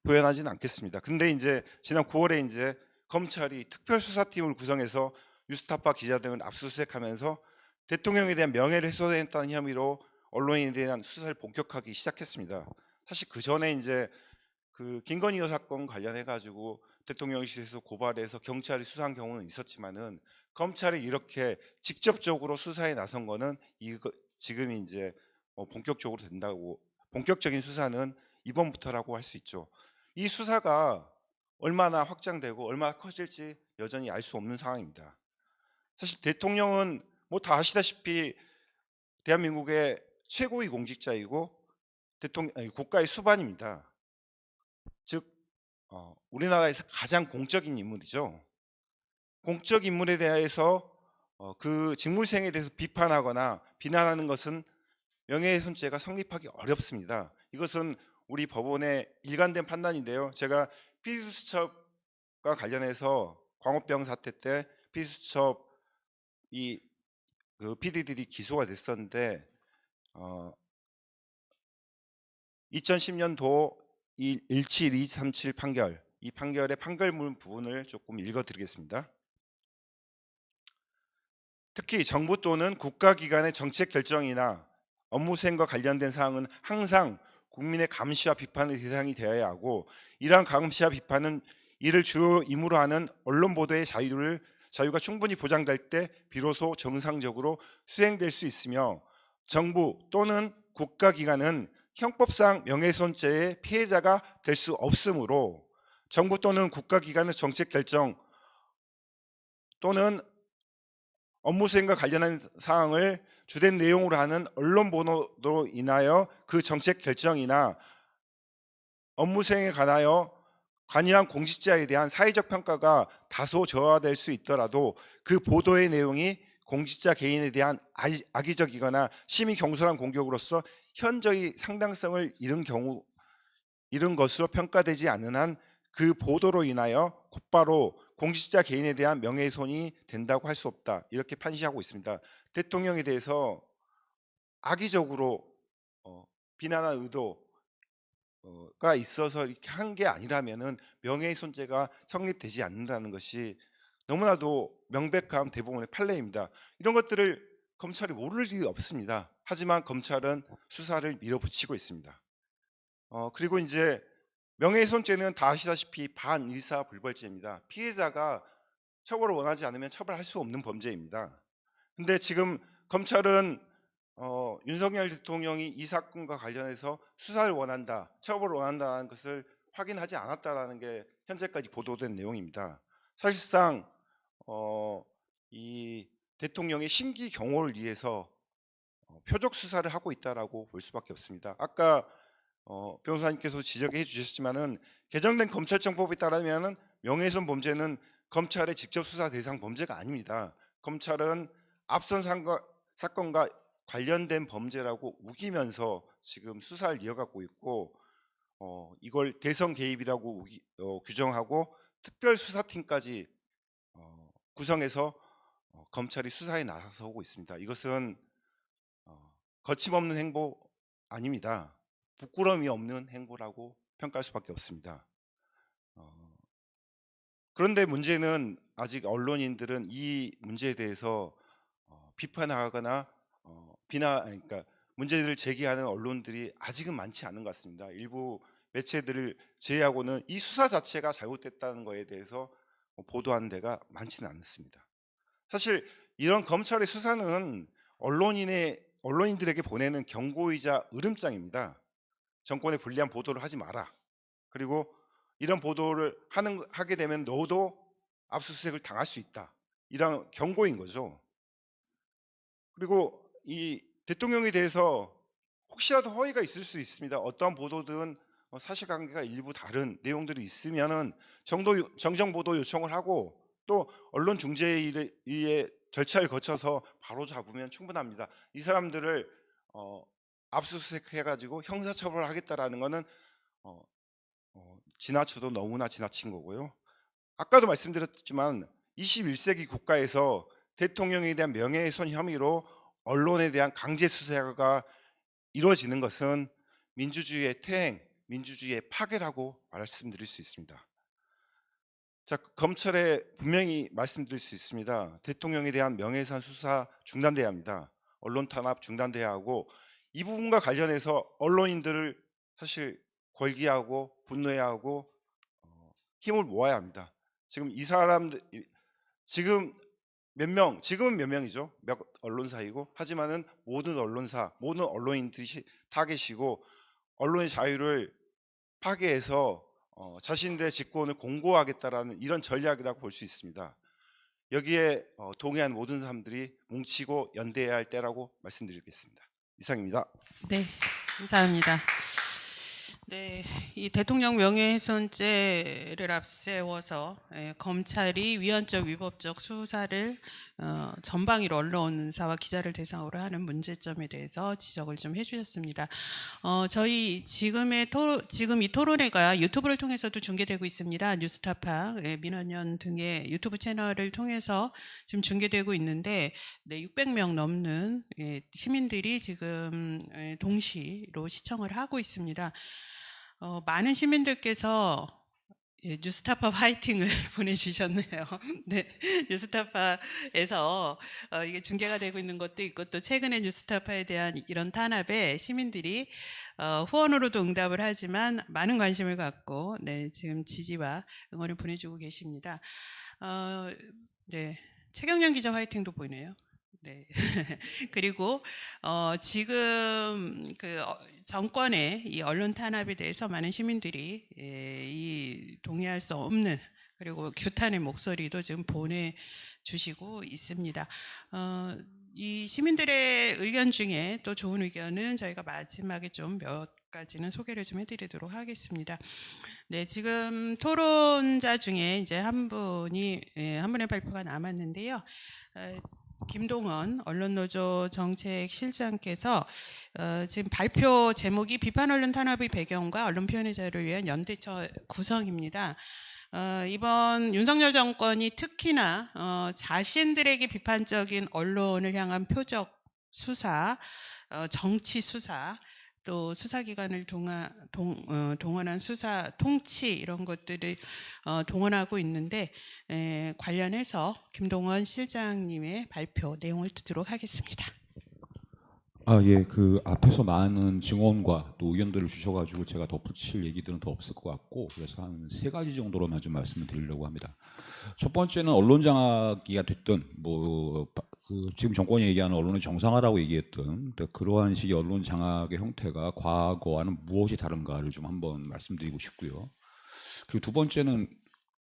부연하지는 않겠습니다. 근데 이제 지난 9월에 이제 검찰이 특별수사팀을 구성해서 뉴스타파 기자 등을 압수수색하면서 대통령에 대한 명예를 훼손했다는 혐의로 언론인에 대한 수사를 본격화하기 시작했습니다. 사실 그 전에 이제 그 김건희 여사 사건 관련해 가지고 대통령실에서 고발해서 경찰이 수사한 경우는 있었지만은 검찰이 이렇게 직접적으로 수사에 나선 거는 지금 이제 본격적으로 된다고, 본격적인 수사는 이번부터라고 할 수 있죠. 이 수사가 얼마나 확장되고 얼마나 커질지 여전히 알 수 없는 상황입니다. 사실 대통령은 뭐 다 아시다시피 대한민국의 최고위 공직자이고 국가의 수반입니다. 즉 우리나라에서 가장 공적인 인물이죠. 공적 인물에 대해서 그 직무수행에 대해서 비판하거나 비난하는 것은 명예훼손죄가 성립하기 어렵습니다. 이것은 우리 법원의 일관된 판단인데요. 제가 피수첩과 관련해서 광우병 사태 때 피수첩 그 PD들이 기소가 됐었는데 2010년도 17237 판결, 이 판결의 판결문 부분을 조금 읽어드리겠습니다. 특히 정부 또는 국가기관의 정책 결정이나 업무 수행과 관련된 사항은 항상 국민의 감시와 비판의 대상이 되어야 하고, 이러한 감시와 비판은 이를 주요 임무로 하는 언론 보도의 자유가 충분히 보장될 때 비로소 정상적으로 수행될 수 있으며, 정부 또는 국가기관은 형법상 명예훼손죄의 피해자가 될 수 없으므로 정부 또는 국가기관의 정책 결정 또는 업무 수행과 관련한 사항을 주된 내용으로 하는 언론 보도로 인하여 그 정책 결정이나 업무 수행에 관하여 관여한 공직자에 대한 사회적 평가가 다소 저하될 수 있더라도 그 보도의 내용이 공직자 개인에 대한 악의적이거나 심히 경솔한 공격으로서 현저히 상당성을 잃은 것으로 평가되지 않는 한 그 보도로 인하여 곧바로 공직자 개인에 대한 명예훼손이 된다고 할 수 없다, 이렇게 판시하고 있습니다. 대통령에 대해서 악의적으로 비난한 의도가 있어서 이렇게 한 게 아니라면은 명예훼손죄가 성립되지 않는다는 것이 너무나도 명백한 대법원의 판례입니다. 이런 것들을 검찰이 모를 리가 없습니다. 하지만 검찰은 수사를 밀어붙이고 있습니다. 그리고 이제 명예훼손죄는 다 아시다시피 반의사불벌죄입니다. 피해자가 처벌을 원하지 않으면 처벌할 수 없는 범죄입니다. 근데 지금 검찰은 윤석열 대통령이 이 사건과 관련해서 수사를 원한다, 처벌을 원한다는 것을 확인하지 않았다라는 게 현재까지 보도된 내용입니다. 사실상 이 대통령의 신기 경호를 위해서 표적 수사를 하고 있다라고 볼 수밖에 없습니다. 아까 변호사님께서 지적해 주셨지만은 개정된 검찰청법에 따르면은 명예훼손 범죄는 검찰의 직접 수사 대상 범죄가 아닙니다. 검찰은 앞선 사건과 관련된 범죄라고 우기면서 지금 수사를 이어가고 있고 이걸 대선 개입이라고 규정하고 특별수사팀까지 구성해서 검찰이 수사에 나서고 있습니다. 이것은 거침없는 행보 아닙니다. 부끄러움이 없는 행보라고 평가할 수밖에 없습니다. 그런데 문제는 아직 언론인들은 이 문제에 대해서 비판하거나 그러니까 문제들을 제기하는 언론들이 아직은 많지 않은 것 같습니다. 일부 매체들을 제외하고는 이 수사 자체가 잘못됐다는 것에 대해서 보도하는 데가 많지는 않습니다. 사실 이런 검찰의 수사는 언론인들에게 보내는 경고이자 으름장입니다. 정권에 불리한 보도를 하지 마라. 그리고 이런 보도를 하게 되면 너도 압수수색을 당할 수 있다. 이런 경고인 거죠. 그리고 이 대통령에 대해서 혹시라도 허위가 있을 수 있습니다. 어떠한 보도든 사실관계가 일부 다른 내용들이 있으면은 정정 보도 요청을 하고 또 언론 중재위의 절차를 거쳐서 바로 잡으면 충분합니다. 이 사람들을 압수수색해가지고 형사처벌하겠다라는 것은 지나쳐도 너무나 지나친 거고요. 아까도 말씀드렸지만 21세기 국가에서 대통령에 대한 명예훼손 혐의로 언론에 대한 강제 수사가 이루어지는 것은 민주주의의 퇴행, 민주주의의 파괴라고 말씀드릴 수 있습니다. 자, 검찰에 분명히 말씀드릴 수 있습니다. 대통령에 대한 명예훼손 수사 중단돼야 합니다. 언론 탄압 중단돼야 하고 이 부분과 관련해서 언론인들을 사실 걸기하고 분노해야 하고 힘을 모아야 합니다. 지금 이 사람들 지금은 몇 명이죠? 몇 언론사이고 하지만은 모든 언론사, 모든 언론인들이 타겟이고 언론의 자유를 파괴해서 자신들의 직권을 공고하겠다라는 이런 전략이라고 볼 수 있습니다. 여기에 동의한 모든 사람들이 뭉치고 연대해야 할 때라고 말씀드리겠습니다. 이상입니다. 네, 감사합니다. 네, 이 대통령 명예훼손죄를 앞세워서 검찰이 위헌적 위법적 수사를 전방위로 언론사와 기자를 대상으로 하는 문제점에 대해서 지적을 좀 해주셨습니다. 저희 지금 이 토론회가 유튜브를 통해서도 중계되고 있습니다. 뉴스타파, 민원연 등의 유튜브 채널을 통해서 지금 중계되고 있는데, 네, 600명 넘는 시민들이 지금 동시로 시청을 하고 있습니다. 많은 시민들께서 뉴스타파 화이팅을 보내주셨네요. 네, 뉴스타파에서 이게 중계가 되고 있는 것도 있고 또 최근에 뉴스타파에 대한 이런 탄압에 시민들이 후원으로도 응답을 하지만 많은 관심을 갖고 지금 지지와 응원을 보내주고 계십니다. 네, 최경련 기자 화이팅도 보이네요. 네. 그리고 지금 정권의 이 언론 탄압에 대해서 많은 시민들이 이 동의할 수 없는 그리고 규탄의 목소리도 지금 보내주시고 있습니다. 이 시민들의 의견 중에 또 좋은 의견은 저희가 마지막에 좀 몇 가지는 소개를 좀 해드리도록 하겠습니다. 네, 지금 토론자 중에 이제 한 분의 발표가 남았는데요. 김동원 언론노조 정책실장께서 지금 발표 제목이 비판 언론 탄압의 배경과 언론 표현의 자유를 위한 연대처 구성입니다. 이번 윤석열 정권이 특히나 자신들에게 비판적인 언론을 향한 표적 수사, 정치 수사, 또 수사기관을 동원한 수사 통치 이런 것들을 동원하고 있는데 관련해서 김동원 실장님의 발표 내용을 듣도록 하겠습니다. 예, 그 앞에서 많은 증언과 또 의견들을 주셔가지고 제가 덧붙일 얘기들은 더 없을 것 같고 그래서 한 3가지 정도로만 좀 말씀을 드리려고 합니다. 첫 번째는 언론 장악이가 됐든 지금 정권이 얘기하는 언론을 정상화라고 얘기했던 그러한 식의 언론 장악의 형태가 과거와는 무엇이 다른가를 좀 한번 말씀드리고 싶고요. 그리고 두 번째는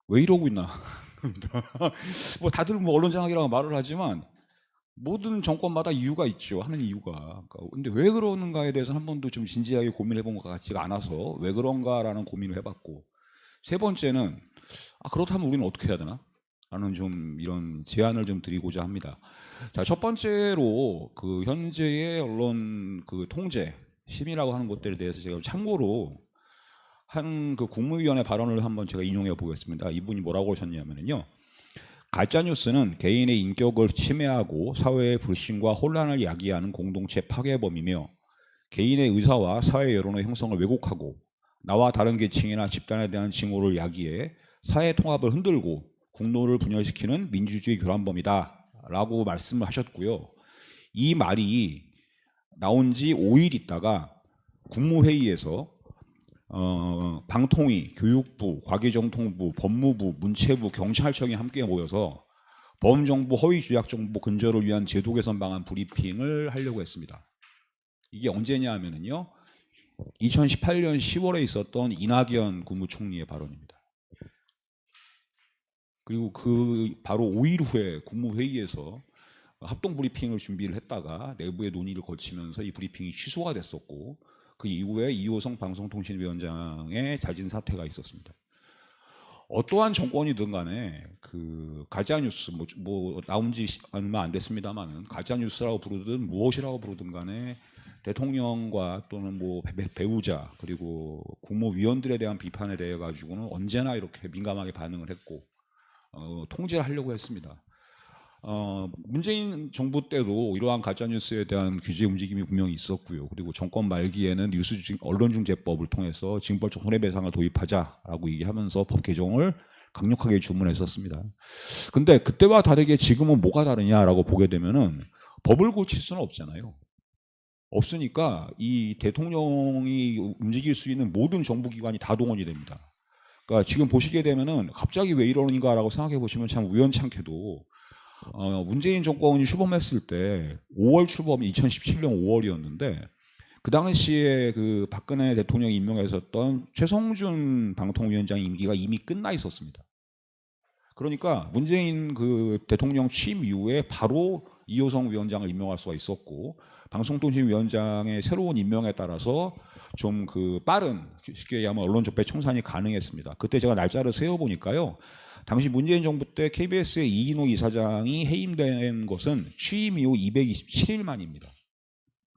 왜 이러고 있나. 다들 언론 장악이라고 말을 하지만 모든 정권마다 이유가 있죠. 하는 이유가. 근데 왜 그러는가에 대해서 한 번도 좀 진지하게 고민해 본 것 같지가 않아서 왜 그런가라는 고민을 해봤고, 세 번째는 그렇다면 우리는 어떻게 해야 되나? 라는 좀 이런 제안을 좀 드리고자 합니다. 자, 첫 번째로 그 현재의 언론 그 통제, 심의라고 하는 것들에 대해서 제가 참고로 한 그 국무위원회 발언을 한번 제가 인용해 보겠습니다. 이분이 뭐라고 하셨냐면요. 가짜 뉴스는 개인의 인격을 침해하고 사회의 불신과 혼란을 야기하는 공동체 파괴범이며 개인의 의사와 사회 여론의 형성을 왜곡하고 나와 다른 계층이나 집단에 대한 징후를 야기해 사회 통합을 흔들고 국론을 분열시키는 민주주의 교란범이다라고 말씀을 하셨고요. 이 말이 나온 지 5일 있다가 국무회의에서 방통위, 교육부, 과기정통부, 법무부, 문체부, 경찰청이 함께 모여서 범정부, 허위조작정보 근절을 위한 제도 개선 방안 브리핑을 하려고 했습니다. 이게 언제냐 하면은요, 2018년 10월에 있었던 이낙연 국무총리의 발언입니다. 그리고 그 바로 5일 후에 국무회의에서 합동 브리핑을 준비를 했다가 내부의 논의를 거치면서 이 브리핑이 취소가 됐었고, 그 이후에 이호성 방송통신위원장의 자진 사퇴가 있었습니다. 어떠한 정권이든 간에 그 가짜 뉴스 뭐 나온 지 얼마 안 됐습니다만은 가짜 뉴스라고 부르든 무엇이라고 부르든 간에 대통령과 또는 뭐 배우자 그리고 국무위원들에 대한 비판에 대해 가지고는 언제나 이렇게 민감하게 반응을 했고 통제를 하려고 했습니다. 문재인 정부 때도 이러한 가짜뉴스에 대한 규제 움직임이 분명히 있었고요. 그리고 정권 말기에는 언론중재법을 통해서 징벌적 손해배상을 도입하자라고 얘기하면서 법 개정을 강력하게 주문했었습니다. 근데 그때와 다르게 지금은 뭐가 다르냐라고 보게 되면은 법을 고칠 수는 없잖아요. 없으니까 이 대통령이 움직일 수 있는 모든 정부기관이 다 동원이 됩니다. 그러니까 지금 보시게 되면은 갑자기 왜 이러는가라고 생각해 보시면 참 우연찮게도 문재인 정권이 출범했을 때 5월 출범이 2017년 5월이었는데 그 당시에 그 박근혜 대통령이 임명했었던 최성준 방통위원장 임기가 이미 끝나 있었습니다. 그러니까 문재인 그 대통령 취임 이후에 바로 이호성 위원장을 임명할 수가 있었고 방송통신위원장의 새로운 임명에 따라서 좀 그 빠른 쉽게 얘기하면 언론적배 청산이 가능했습니다. 그때 제가 날짜를 세어보니까요. 당시 문재인 정부 때 KBS의 이인호 이사장이 해임된 것은 취임 이후 227일 만입니다.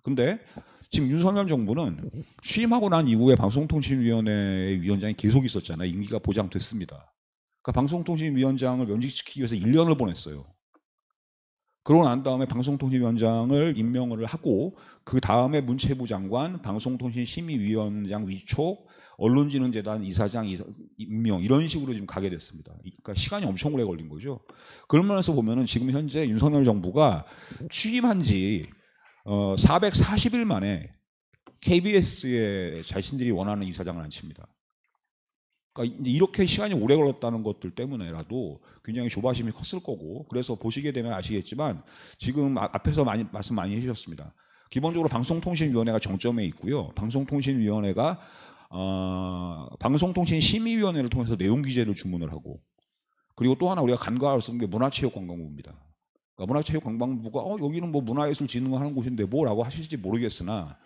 근데 지금 윤석열 정부는 취임하고 난 이후에 방송통신위원회 위원장이 계속 있었잖아요. 임기가 보장됐습니다. 그러니까 방송통신위원장을 면직시키기 위해서 1년을 보냈어요. 그러고 난 다음에 방송통신위원장을 임명을 하고 그 다음에 문체부 장관, 방송통신심의위원장 위촉, 언론진흥재단 이사장 임명 이런 식으로 지금 가게 됐습니다. 그러니까 시간이 엄청 오래 걸린 거죠. 그런 면에서 보면은 지금 현재 윤석열 정부가 취임한 지 440일 만에 KBS에 자신들이 원하는 이사장을 앉힙니다. 그러니까 이제 이렇게 시간이 오래 걸렸다는 것들 때문에라도 굉장히 조바심이 컸을 거고 그래서 보시게 되면 아시겠지만 지금 앞에서 말씀 많이 해주셨습니다. 기본적으로 방송통신위원회가 정점에 있고요. 방송통신위원회가 방송통신심의위원회를 통해서 내용 규제를 주문을 하고 그리고 또 하나 우리가 간과할 수 없는 게 문화체육관광부입니다. 그러니까 문화체육관광부가 여기는 뭐 문화예술진흥을 하는 곳인데 뭐라고 하실지 모르겠으나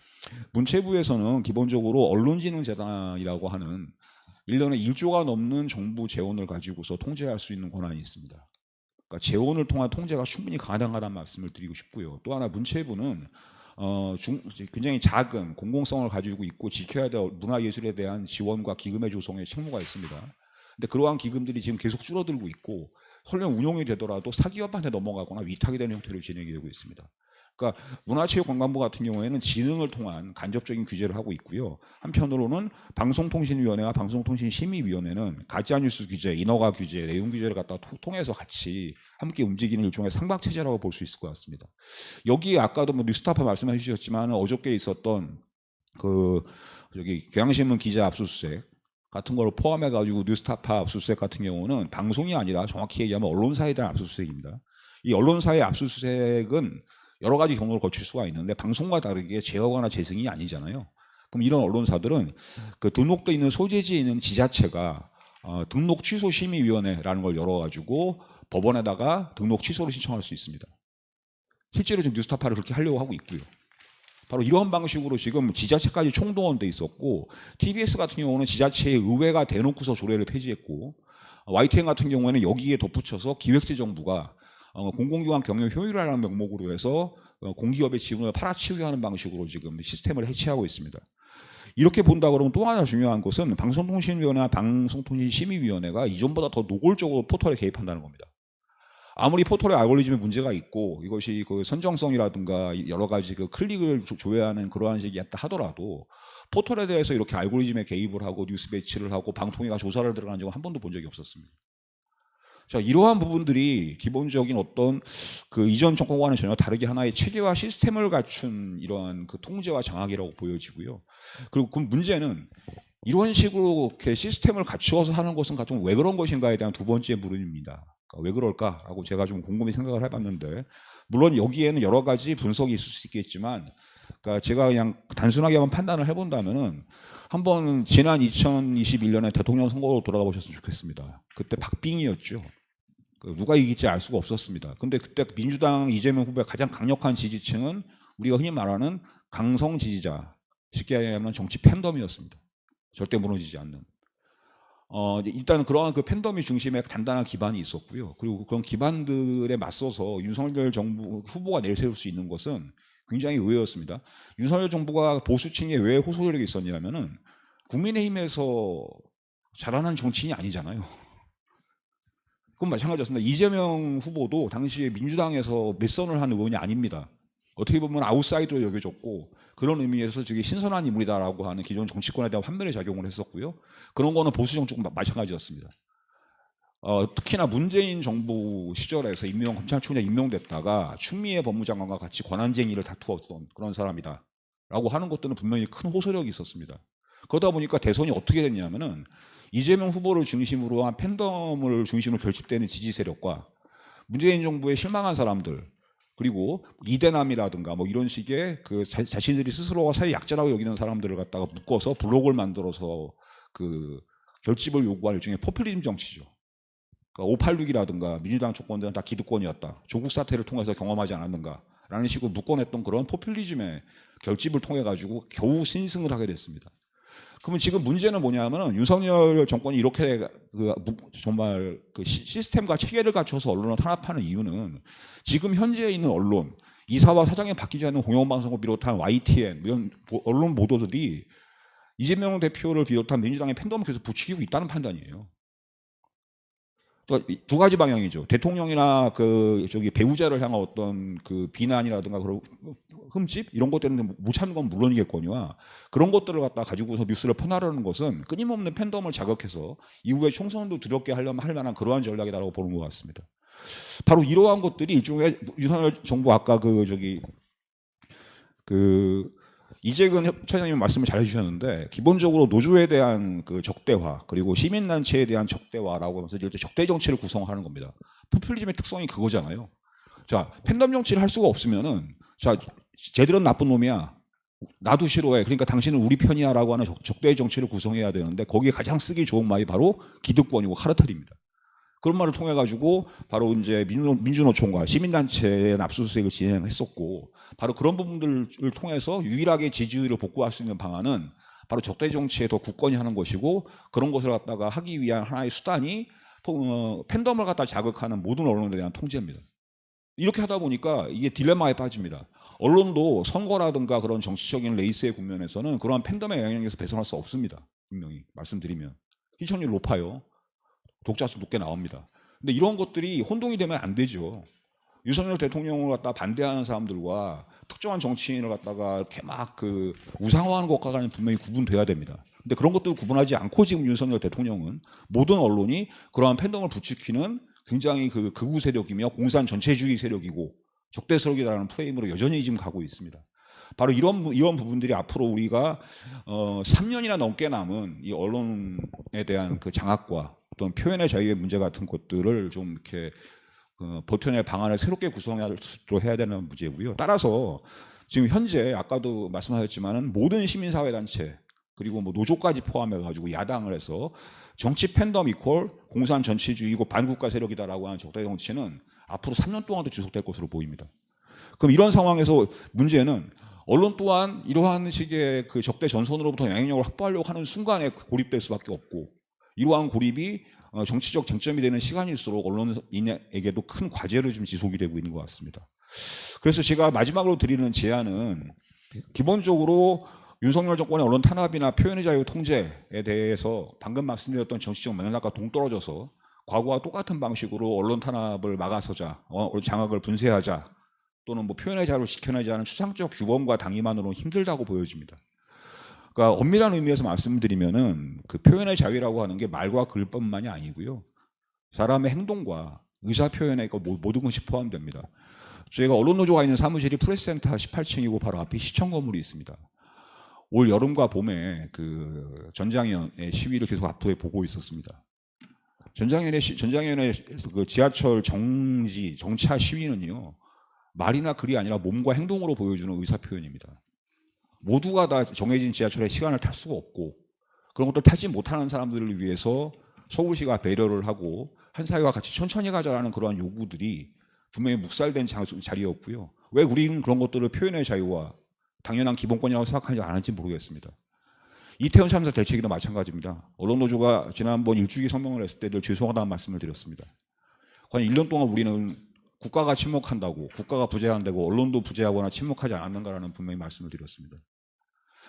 문체부에서는 기본적으로 언론진흥재단이라고 하는 1년에 1조가 넘는 정부 재원을 가지고서 통제할 수 있는 권한이 있습니다. 그러니까 재원을 통한 통제가 충분히 가능하다는 말씀을 드리고 싶고요. 또 하나 문체부는 굉장히 작은 공공성을 가지고 있고 지켜야 될 문화예술에 대한 지원과 기금의 조성에 책무가 있습니다. 근데 그러한 기금들이 지금 계속 줄어들고 있고 설령 운용이 되더라도 사기업한테 넘어가거나 위탁이 되는 형태로 진행이 되고 있습니다. 그러니까 문화체육관광부 같은 경우에는 진흥을 통한 간접적인 규제를 하고 있고요. 한편으로는 방송통신위원회와 방송통신심의위원회는 가짜뉴스 규제, 인허가 규제, 내용 규제를 갖다 통해서 같이 함께 움직이는 일종의 삼각체제라고 볼 수 있을 것 같습니다. 여기에 아까도 뭐 뉴스타파 말씀해 주셨지만 어저께 있었던 그 경향신문 기자 압수수색 같은 걸 포함해 가지고 뉴스타파 압수수색 같은 경우는 방송이 아니라 정확히 얘기하면 언론사에 대한 압수수색입니다. 이 언론사의 압수수색은 여러 가지 경로를 거칠 수가 있는데 방송과 다르게 제어거나 재승이 아니잖아요. 그럼 이런 언론사들은 그 등록돼 있는 소재지에 있는 지자체가 등록 취소 심의위원회라는 걸 열어가지고 법원에다가 등록 취소를 신청할 수 있습니다. 실제로 지금 뉴스타파를 그렇게 하려고 하고 있고요. 바로 이런 방식으로 지금 지자체까지 총동원돼 있었고, TBS 같은 경우는 지자체의 의회가 대놓고서 조례를 폐지했고, YTN 같은 경우에는 여기에 덧붙여서 기획재정부가 공공기관 경영 효율화라는 명목으로 해서 공기업의 지분을 팔아치우게 하는 방식으로 지금 시스템을 해체하고 있습니다. 이렇게 본다 그러면 또 하나 중요한 것은 방송통신위원회와 방송통신심의위원회가 이전보다 더 노골적으로 포털에 개입한다는 겁니다. 아무리 포털의 알고리즘에 문제가 있고 이것이 그 선정성이라든가 여러 가지 그 클릭을 조회하는 그러한 식이었다 하더라도 포털에 대해서 이렇게 알고리즘에 개입을 하고 뉴스 배치를 하고 방통위가 조사를 들어간 적은 한 번도 본 적이 없었습니다. 자, 이러한 부분들이 기본적인 어떤 그 이전 정권과는 전혀 다르게 하나의 체계와 시스템을 갖춘 이러한 그 통제와 장악이라고 보여지고요. 그리고 그 문제는 이런 식으로 이렇게 시스템을 갖추어서 하는 것은 좀 왜 그런 것인가에 대한 두 번째 물음입니다. 그러니까 왜 그럴까라고 제가 좀 곰곰이 생각을 해봤는데, 물론 여기에는 여러 가지 분석이 있을 수 있겠지만, 그러니까 제가 그냥 단순하게 한번 판단을 해본다면은 한번 지난 2021년에 대통령 선거로 돌아가 보셨으면 좋겠습니다. 그때 박빙이었죠. 누가 이길지 알 수가 없었습니다. 근데 그때 민주당 이재명 후보의 가장 강력한 지지층은 우리가 흔히 말하는 강성 지지자, 쉽게 얘기하면 정치 팬덤이었습니다. 절대 무너지지 않는. 일단 그러한 그 팬덤이 중심에 단단한 기반이 있었고요. 그리고 그런 기반들에 맞서서 윤석열 정부 후보가 내세울 수 있는 것은 굉장히 의외였습니다. 윤석열 정부가 보수층에 왜 호소력이 있었냐면은 국민의힘에서 잘하는 정치인이 아니잖아요. 그건 마찬가지였습니다. 이재명 후보도 당시에 민주당에서 몇선을 한 의원이 아닙니다. 어떻게 보면 아웃사이더로 여겨졌고, 그런 의미에서 저게 신선한 인물이다라고 하는 기존 정치권에 대한 환멸의 작용을 했었고요. 그런 거는 보수 정치도 마찬가지였습니다. 특히나 문재인 정부 시절에서 검찰총장 임명됐다가 추미애 법무장관과 같이 권한쟁의를 다투었던 그런 사람이다라고 하는 것들은 분명히 큰 호소력이 있었습니다. 그러다 보니까 대선이 어떻게 됐냐면은 이재명 후보를 중심으로 한 팬덤을 중심으로 결집되는 지지 세력과 문재인 정부에 실망한 사람들, 그리고 이대남이라든가 뭐 이런 식의 그 자신들이 스스로가 사회 약자라고 여기는 사람들을 갖다가 묶어서 블록을 만들어서 그 결집을 요구하는 일종의 포퓰리즘 정치죠. 그러니까 586이라든가 민주당 조건들은 다 기득권이었다, 조국 사태를 통해서 경험하지 않았는가라는 식으로 묶어냈던 그런 포퓰리즘의 결집을 통해 가지고 겨우 신승을 하게 됐습니다. 그러면 지금 문제는 뭐냐면은 윤석열 정권이 이렇게 정말 그 시스템과 체계를 갖춰서 언론을 탄압하는 이유는 지금 현재 있는 언론, 이사와 사장이 바뀌지 않는 공영방송을 비롯한 YTN 이런 언론 보도들이 이재명 대표를 비롯한 민주당의 팬덤을 계속 부추기고 있다는 판단이에요. 그러니까 두 가지 방향이죠. 대통령이나 그 저기 배우자를 향한 어떤 그 비난이라든가 그런 흠집 이런 것 때문에 못 참는 건 물론이겠거니와, 그런 것들을 갖다 가지고서 뉴스를 퍼나르는 것은 끊임없는 팬덤을 자극해서 이후에 총선도 두렵게 할 만한 그러한 전략이라고 보는 것 같습니다. 바로 이러한 것들이 일종의 윤석열 정부 아까 이재근 협차장님 말씀을 잘 해주셨는데, 기본적으로 노조에 대한 그 적대화 그리고 시민단체에 대한 적대화라고 하면서 이제 적대 정치를 구성하는 겁니다. 포퓰리즘의 특성이 그거잖아요. 자, 팬덤 정치를 할 수가 없으면은 자, 쟤들은 나쁜 놈이야, 나도 싫어해, 그러니까 당신은 우리 편이야라고 하는 적대 정치를 구성해야 되는데, 거기에 가장 쓰기 좋은 말이 바로 기득권이고 카르텔입니다. 그런 말을 통해 가지고 바로 이제 민주노총과 시민단체의 압수수색을 진행했었고, 바로 그런 부분들을 통해서 유일하게 지지율을 복구할 수 있는 방안은 바로 적대 정치에 더 굳건히 하는 것이고, 그런 것을 갖다가 하기 위한 하나의 수단이 팬덤을 갖다 자극하는 모든 언론에 대한 통제입니다. 이렇게 하다 보니까 이게 딜레마에 빠집니다. 언론도 선거라든가 그런 정치적인 레이스의 국면에서는 그러한 팬덤의 영향에서 벗어날 수 없습니다. 분명히 말씀드리면 시청률 높아요. 독자 수 높게 나옵니다. 근데 이런 것들이 혼동이 되면 안 되죠. 윤석열 대통령을 갖다 반대하는 사람들과 특정한 정치인을 갖다가 이렇게 막 그 우상화하는 것과는 분명히 구분돼야 됩니다. 근데 그런 것들을 구분하지 않고 지금 윤석열 대통령은 모든 언론이 그러한 팬덤을 부추기는 굉장히 그 극우 세력이며 공산 전체주의 세력이고 적대 세력이라는 프레임으로 여전히 지금 가고 있습니다. 바로 이런 부분들이 앞으로 우리가 3년이나 넘게 남은 이 언론에 대한 그 장악과 어떤 표현의 자유의 문제 같은 것들을 좀 이렇게 버텨낼 방안을 새롭게 구성해야 되는 문제고요. 따라서 지금 현재 아까도 말씀하셨지만은 모든 시민사회단체 그리고 뭐 노조까지 포함해 가지고 야당을 해서 정치 팬덤 이퀄 공산 전체주의고 반국가 세력이다라고 하는 적대 정치는 앞으로 3년 동안도 지속될 것으로 보입니다. 그럼 이런 상황에서 문제는 언론 또한 이러한 식의 그 적대 전선으로부터 영향력을 확보하려고 하는 순간에 고립될 수밖에 없고, 이러한 고립이 정치적 쟁점이 되는 시간일수록 언론인에게도 큰 과제를 좀 지속이 되고 있는 것 같습니다. 그래서 제가 마지막으로 드리는 제안은 기본적으로 윤석열 정권의 언론 탄압이나 표현의 자유 통제에 대해서 방금 말씀드렸던 정치적 맥락과 동떨어져서 과거와 똑같은 방식으로 언론 탄압을 막아서자, 장악을 분쇄하자, 또는 뭐 표현의 자유를 지켜내지 않은 추상적 규범과 당위만으로는 힘들다고 보여집니다. 그러니까 엄밀한 의미에서 말씀드리면은 그 표현의 자유라고 하는 게 말과 글뿐만이 아니고요, 사람의 행동과 의사 표현에 모든 것이 포함됩니다. 저희가 언론노조가 있는 사무실이 프레스센터 18층이고 바로 앞에 시청 건물이 있습니다. 올 여름과 봄에 그 전장현의 시위를 계속 앞에 보고 있었습니다. 전장현의 그 지하철 정차 시위는요, 말이나 글이 아니라 몸과 행동으로 보여주는 의사 표현입니다. 모두가 다 정해진 지하철에 시간을 탈 수가 없고, 그런 것들 타지 못하는 사람들을 위해서 서울시가 배려를 하고 한 사회와 같이 천천히 가자라는 그러한 요구들이 분명히 묵살된 자리였고요. 왜 우리는 그런 것들을 표현의 자유와 당연한 기본권이라고 생각하지 않았는지 모르겠습니다. 이태원 참사 대책이도 마찬가지입니다. 언론노조가 지난번 일주기 성명을 냈을 때 늘 죄송하다는 말씀을 드렸습니다. 과연 1년 동안 우리는 국가가 침묵한다고, 국가가 부재한다고 언론도 부재하거나 침묵하지 않았는가라는 분명히 말씀을 드렸습니다.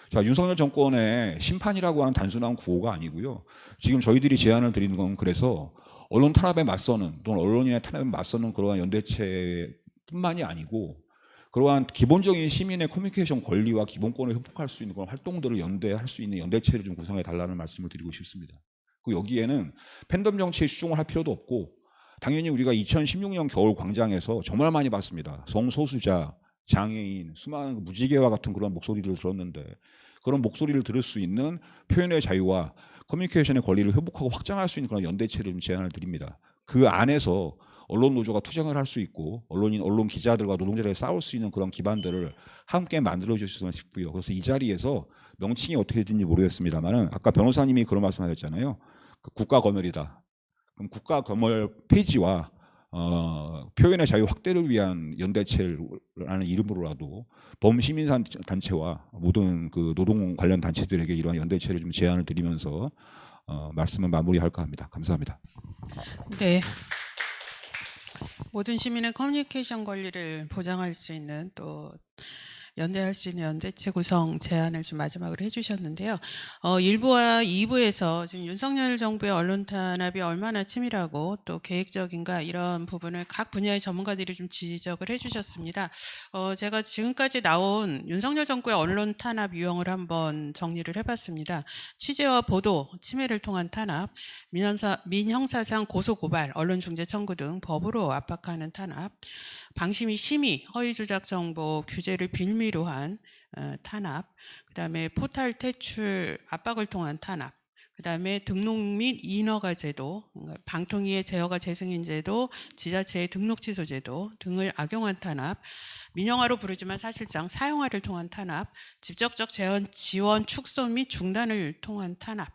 자, 윤석열 정권의 심판이라고 하는 단순한 구호가 아니고요, 지금 저희들이 제안을 드리는 건 그래서 언론 탄압에 맞서는, 또는 언론인의 탄압에 맞서는 그러한 연대체뿐만이 아니고, 그러한 기본적인 시민의 커뮤니케이션 권리와 기본권을 회복할 수 있는 그런 활동들을 연대할 수 있는 연대체를 좀 구성해 달라는 말씀을 드리고 싶습니다. 그 여기에는 팬덤 정치에 추종을 할 필요도 없고, 당연히 우리가 2016년 겨울 광장에서 정말 많이 봤습니다. 성소수자, 장애인, 수많은 무지개와 같은 그런 목소리를 들었는데, 그런 목소리를 들을 수 있는 표현의 자유와 커뮤니케이션의 권리를 회복하고 확장할 수 있는 그런 연대체를 좀 제안을 드립니다. 그 안에서 언론 노조가 투쟁을 할 수 있고, 언론 기자들과 노동자들이 싸울 수 있는 그런 기반들을 함께 만들어 주셨으면 싶고요. 그래서 이 자리에서 명칭이 어떻게 되는지 모르겠습니다만은, 아까 변호사님이 그런 말씀하셨잖아요. 그 국가 검열이다. 그럼 국가 검열 폐지와 표현의 자유 확대를 위한 연대체라는 이름으로라도 범시민단체와 모든 그 노동 관련 단체들에게 이러한 연대체를 좀 제안을 드리면서 말씀을 마무리할까 합니다. 감사합니다. 네. 모든 시민의 커뮤니케이션 권리를 보장할 수 있는, 또 연대할 수 있는 연대체 구성 제안을 좀 마지막으로 해주셨는데요. 1부와 2부에서 지금 윤석열 정부의 언론 탄압이 얼마나 치밀하고 또 계획적인가, 이런 부분을 각 분야의 전문가들이 좀 지적을 해주셨습니다. 제가 지금까지 나온 윤석열 정부의 언론 탄압 유형을 한번 정리를 해봤습니다. 취재와 보도, 침해를 통한 탄압, 민형사상 고소고발, 언론중재 청구 등 법으로 압박하는 탄압, 방심위 심의, 허위조작 정보 규제를 빌미로 한 탄압, 그다음에 포탈 퇴출 압박을 통한 탄압, 그다음에 등록 및 인허가 제도, 방통위의 제허가 재승인 제도, 지자체의 등록 취소 제도 등을 악용한 탄압, 민영화로 부르지만 사실상 사용화를 통한 탄압, 직접적 지원 축소 및 중단을 통한 탄압,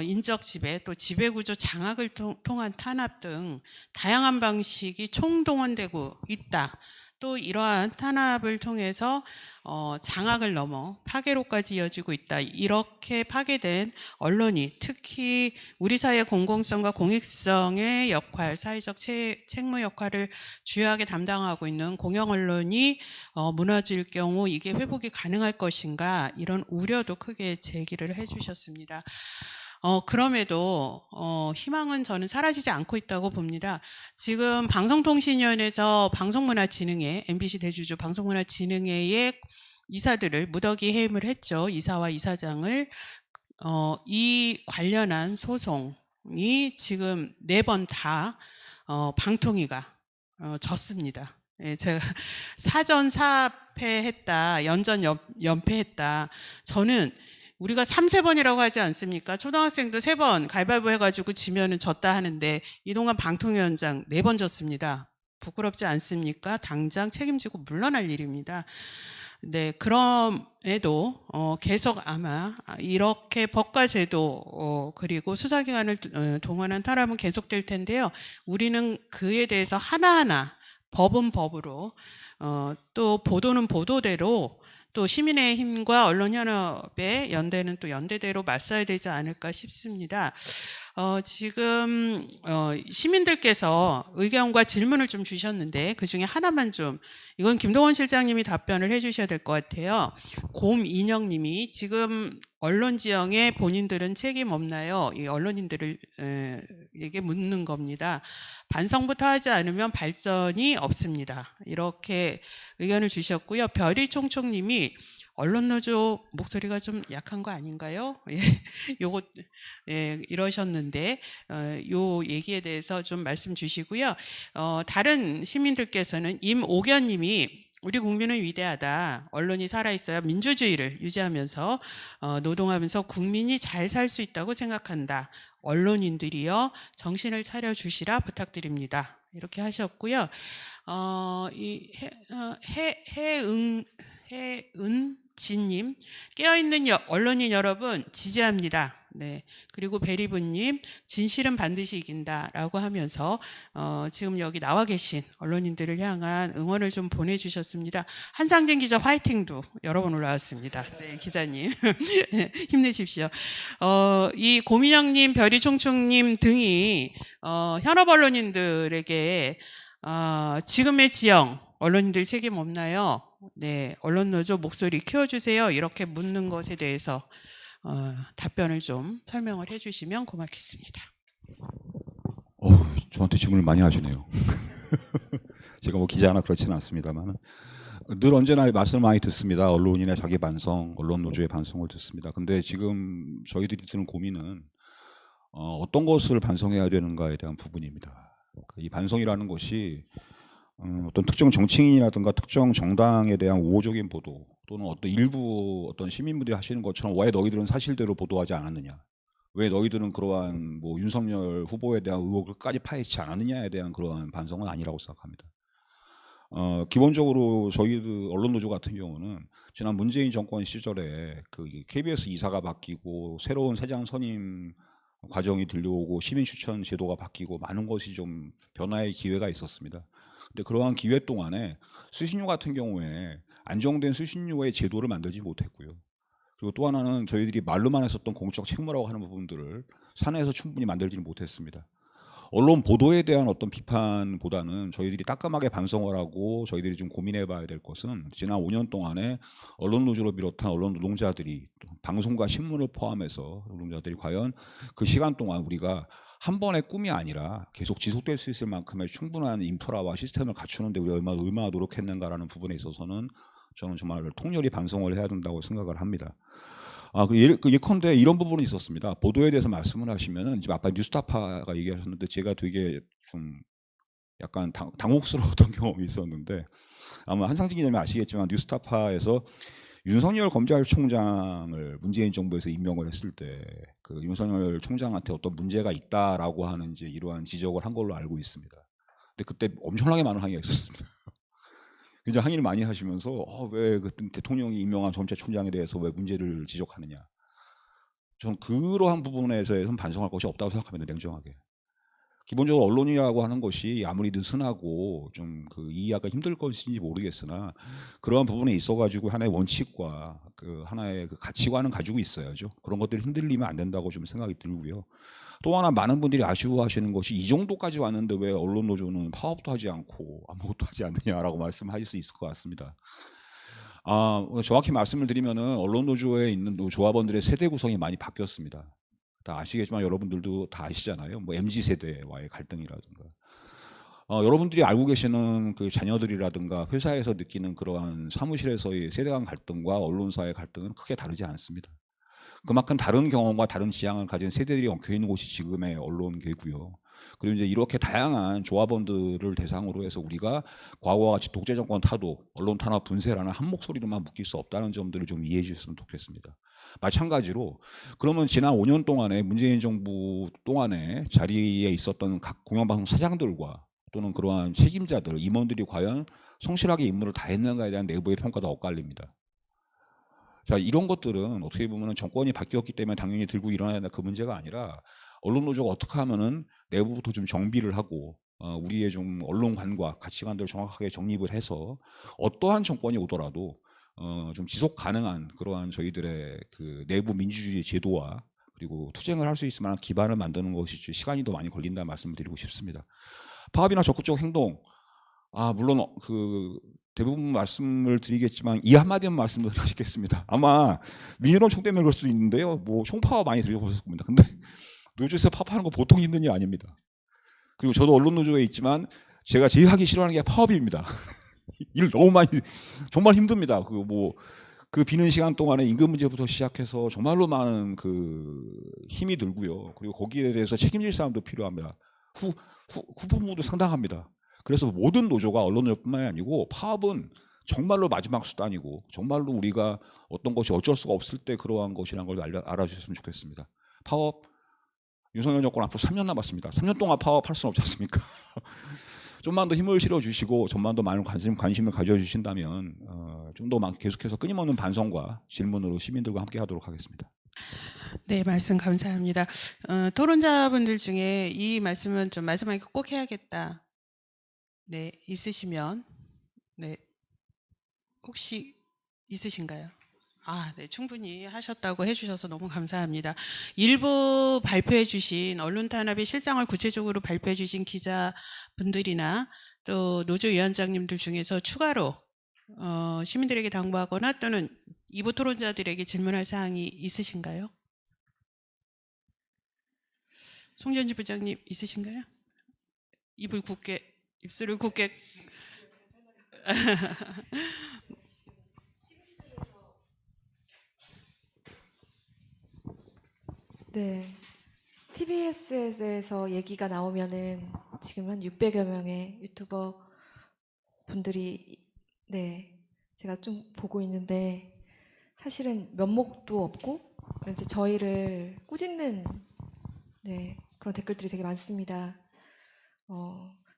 인적 지배, 또 지배구조 장악을 통한 탄압 등 다양한 방식이 총동원되고 있다. 또 이러한 탄압을 통해서 장악을 넘어 파괴로까지 이어지고 있다. 이렇게 파괴된 언론이, 특히 우리 사회의 공공성과 공익성의 역할, 사회적 책무 역할을 주요하게 담당하고 있는 공영 언론이 무너질 경우 이게 회복이 가능할 것인가, 이런 우려도 크게 제기를 해주셨습니다. 그럼에도 희망은 저는 사라지지 않고 있다고 봅니다. 지금 방송통신위원회에서 방송문화진흥회, MBC 대주주 방송문화진흥회의 이사들을 무더기 해임을 했죠. 이사와 이사장을. 이 관련한 소송이 지금 4번 다 방통위가 졌습니다. 예, 제가 사전 사패했다, 연전 연패했다. 저는 우리가 3~4번이라고 하지 않습니까? 초등학생도 3번 가위바위보 해가지고 지면은 졌다 하는데, 이동안 방통위원장 4번 졌습니다. 부끄럽지 않습니까? 당장 책임지고 물러날 일입니다. 네, 그럼에도 계속 아마 이렇게 법과 제도 그리고 수사기관을 동원한 탄압은 계속될 텐데요. 우리는 그에 대해서 하나하나 법은 법으로 또 보도는 보도대로 또 시민의힘과 언론현업의 연대는 또 연대대로 맞서야 되지 않을까 싶습니다. 지금 시민들께서 의견과 질문을 좀 주셨는데 그중에 하나만 좀 이건 김동원 실장님이 답변을 해주셔야 될 것 같아요. 곰인영님이 지금 언론 지형에 본인들은 책임 없나요? 이 언론인들에게 묻는 겁니다. 반성부터 하지 않으면 발전이 없습니다. 이렇게 의견을 주셨고요. 별이총총님이 언론노조 목소리가 좀 약한 거 아닌가요? 예, 요거 이러셨는데 요 얘기에 대해서 좀 말씀 주시고요. 다른 시민들께서는 임옥연님이 우리 국민은 위대하다. 언론이 살아있어야 민주주의를 유지하면서 노동하면서 국민이 잘 살 수 있다고 생각한다. 언론인들이여 정신을 차려주시라 부탁드립니다. 이렇게 하셨고요. 이 해은지님 깨어있는 언론인 여러분 지지합니다. 네. 그리고 베리브님 진실은 반드시 이긴다라고 하면서 지금 여기 나와 계신 언론인들을 향한 응원을 좀 보내주셨습니다. 한상진 기자 화이팅도 여러 번 올라왔습니다. 네, 기자님 힘내십시오. 이 고민영님, 별이총총님 등이 현업 언론인들에게 지금의 지형 언론인들 책임 없나요? 네, 언론노조 목소리 키워주세요. 이렇게 묻는 것에 대해서 답변을 좀 설명을 해주시면 고맙겠습니다. 저한테 질문을 많이 하시네요. 제가 뭐 기자나 그렇지는 않습니다만 늘 언제나 말씀을 많이 듣습니다. 언론인의 자기 반성, 언론 노조의 반성을 듣습니다. 근데 지금 저희들이 드는 고민은 어떤 것을 반성해야 되는가에 대한 부분입니다. 이 반성이라는 것이 어떤 특정 정치인이라든가 특정 정당에 대한 우호적인 보도 또는 어떤 일부 어떤 시민분들이 하시는 것처럼 왜 너희들은 사실대로 보도하지 않았느냐, 왜 너희들은 그러한 뭐 윤석열 후보에 대한 의혹을까지 파헤치지 않았느냐에 대한 그러한 반성은 아니라고 생각합니다. 기본적으로 저희 언론노조 같은 경우는 지난 문재인 정권 시절에 그 KBS 이사가 바뀌고 새로운 사장 선임 과정이 들려오고 시민 추천 제도가 바뀌고 많은 것이 좀 변화의 기회가 있었습니다. 근데 그러한 기회 동안에 수신료 같은 경우에 안정된 수신료의 제도를 만들지 못했고요. 그리고 또 하나는 저희들이 말로만 했었던 공적 책무라고 하는 부분들을 사내에서 충분히 만들지는 못했습니다. 언론 보도에 대한 어떤 비판보다는 저희들이 따끔하게 반성을 하고 저희들이 좀 고민해 봐야 될 것은 지난 5년 동안에 언론 노조를 비롯한 언론 노동자들이 방송과 신문을 포함해서 노동자들이 과연 그 시간 동안 우리가 한 번의 꿈이 아니라 계속 지속될 수 있을 만큼의 충분한 인프라와 시스템을 갖추는데 우리가 얼마나 노력했는가라는 부분에 있어서는 저는 정말 통렬히 반성을 해야 된다고 생각을 합니다. 예컨대 이런 부분이 있었습니다. 보도에 대해서 말씀을 하시면은 지금 아까 뉴스타파가 얘기하셨는데 제가 되게 좀 약간 당혹스러웠던 경험이 있었는데 아마 한상진 기자님 아시겠지만 뉴스타파에서 윤석열 검찰총장을 문재인 정부에서 임명을 했을 때 그 윤석열 총장한테 어떤 문제가 있다라고 하는 이제 이러한 지적을 한 걸로 알고 있습니다. 근데 그때 엄청나게 많은 항의가 있었습니다. 굉장히 항의를 많이 하시면서 왜 그 대통령이 임명한 검찰총장에 대해서 왜 문제를 지적하느냐. 저는 그러한 부분에서는 반성할 것이 없다고 생각합니다. 냉정하게. 기본적으로 언론이라고 하는 것이 아무리 느슨하고 좀 그 이해하기가 힘들 것인지 모르겠으나 그러한 부분에 있어가지고 하나의 원칙과 그 하나의 그 가치관은 가지고 있어야죠. 그런 것들이 흔들리면 안 된다고 좀 생각이 들고요. 또 하나 많은 분들이 아쉬워하시는 것이 이 정도까지 왔는데 왜 언론 노조는 파업도 하지 않고 아무것도 하지 않느냐라고 말씀하실 수 있을 것 같습니다. 정확히 말씀을 드리면은 언론 노조에 있는 조합원들의 세대 구성이 많이 바뀌었습니다. 다 아시겠지만 여러분들도 다 아시잖아요. 뭐 MZ 세대와의 갈등이라든가, 여러분들이 알고 계시는 그 자녀들이라든가 회사에서 느끼는 그러한 사무실에서의 세대 간 갈등과 언론사의 갈등은 크게 다르지 않습니다. 그만큼 다른 경험과 다른 지향을 가진 세대들이 엉켜 있는 곳이 지금의 언론계고요. 그리고 이제 이렇게 다양한 조합원들을 대상으로 해서 우리가 과거와 같이 독재 정권 타도 언론 탄압 분쇄라는 한 목소리로만 묶일 수 없다는 점들을 좀 이해해 주셨으면 좋겠습니다. 마찬가지로 그러면 지난 5년 동안에 문재인 정부 동안에 자리에 있었던 각 공영방송 사장들과 또는 그러한 책임자들, 임원들이 과연 성실하게 임무를 다했는가에 대한 내부의 평가도 엇갈립니다. 자, 이런 것들은 어떻게 보면 정권이 바뀌었기 때문에 당연히 들고 일어나야 된다 그 문제가 아니라 언론 노조가 어떻게 하면은 내부부터 좀 정비를 하고 우리의 좀 언론관과 가치관들을 정확하게 정립을 해서 어떠한 정권이 오더라도 좀 지속 가능한 그러한 저희들의 그 내부 민주주의 제도와 그리고 투쟁을 할 수 있을 만한 기반을 만드는 것이 시간이 더 많이 걸린다는 말씀을 드리고 싶습니다. 파업이나 적극적 행동, 물론 그 대부분 말씀을 드리겠지만 이 한마디만 말씀을 드리겠습니다. 아마 민주론 총 때문에 그럴 수도 있는데요. 뭐 총파업 많이 드려보셨을 겁니다. 근데 노조에서 파업하는 거 보통 힘든 일 아닙니다. 그리고 저도 언론 노조에 있지만 제가 제일 하기 싫어하는 게 파업입니다. 일 너무 많이 정말 힘듭니다. 그 비는 시간 동안에 임금 문제부터 시작해서 정말로 많은 그 힘이 들고요. 그리고 거기에 대해서 책임질 사람도 필요합니다. 후폭풍도 상당합니다. 그래서 모든 노조가 언론노조뿐만이 아니고 파업은 정말로 마지막 수단이고 정말로 우리가 어떤 것이 어쩔 수가 없을 때 그러한 것이라는 걸 알아주셨으면 좋겠습니다. 파업 윤석열 정권 앞으로 3년 남았습니다. 3년 동안 파업할 수는 없지 않습니까? 좀만 더 힘을 실어주시고 좀만 더 많은 관심을 가져주신다면 좀 더 계속해서 끊임없는 반성과 질문으로 시민들과 함께하도록 하겠습니다. 네, 말씀 감사합니다. 토론자분들 중에 이 말씀은 좀 마지막에 꼭 해야겠다. 네, 있으시면 네, 혹시 있으신가요? 네, 충분히 하셨다고 해주셔서 너무 감사합니다. 일부 발표해 주신 언론 탄압의 실상을 구체적으로 발표해 주신 기자분들이나 또 노조위원장님들 중에서 추가로 시민들에게 당부하거나 또는 2부 토론자들에게 질문할 사항이 있으신가요? 송전지 부장님 있으신가요? 입술을 굳게 네, TBS에서 얘기가 나오면은 지금 한 600여 명의 유튜버 분들이 제가 좀 보고 있는데 사실은 면목도 없고 이제 저희를 꾸짖는 그런 댓글들이 되게 많습니다.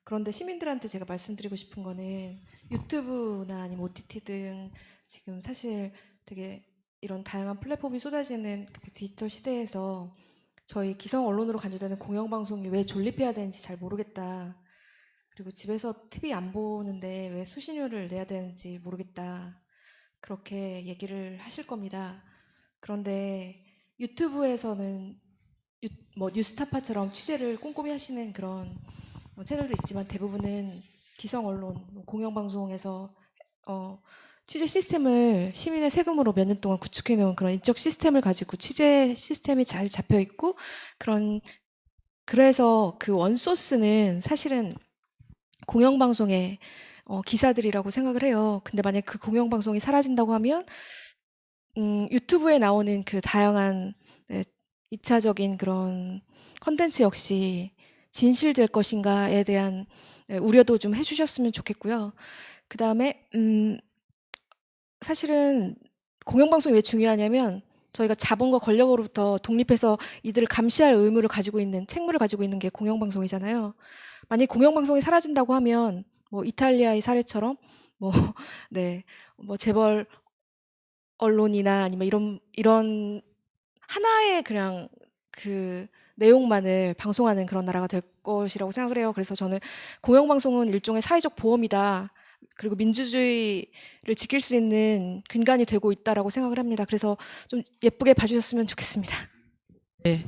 그런데 시민들한테 제가 말씀드리고 싶은 거는 유튜브나 아니면 OTT 등 지금 사실 되게 이런 다양한 플랫폼이 쏟아지는 그 디지털 시대에서 저희 기성 언론으로 간주되는 공영방송이 왜 존립해야 되는지 잘 모르겠다. 그리고 집에서 TV 안 보는데 왜 수신료를 내야 되는지 모르겠다. 그렇게 얘기를 하실 겁니다. 그런데 유튜브에서는 뉴스타파처럼 취재를 꼼꼼히 하시는 그런 채널도 있지만 대부분은 기성 언론, 공영방송에서 취재 시스템을 시민의 세금으로 몇 년 동안 구축해 놓은 그런 인적 시스템을 가지고 취재 시스템이 잘 잡혀 있고 그래서 그 원소스는 사실은 공영방송의 기사들이라고 생각을 해요. 근데 만약 그 공영방송이 사라진다고 하면 유튜브에 나오는 그 다양한 2차적인 그런 컨텐츠 역시 진실될 것인가에 대한 우려도 좀 해주셨으면 좋겠고요. 그 다음에 사실은 공영방송이 왜 중요하냐면 저희가 자본과 권력으로부터 독립해서 이들을 감시할 의무를 가지고 있는 책무를 가지고 있는 게 공영방송이잖아요. 만약 공영방송이 사라진다고 하면 뭐 이탈리아의 사례처럼 뭐 재벌 언론이나 아니면 이런 하나의 그냥 그 내용만을 방송하는 그런 나라가 될 것이라고 생각을 해요. 그래서 저는 공영방송은 일종의 사회적 보험이다. 그리고 민주주의를 지킬 수 있는 근간이 되고 있다라고 생각을 합니다. 그래서 좀 예쁘게 봐주셨으면 좋겠습니다. 네.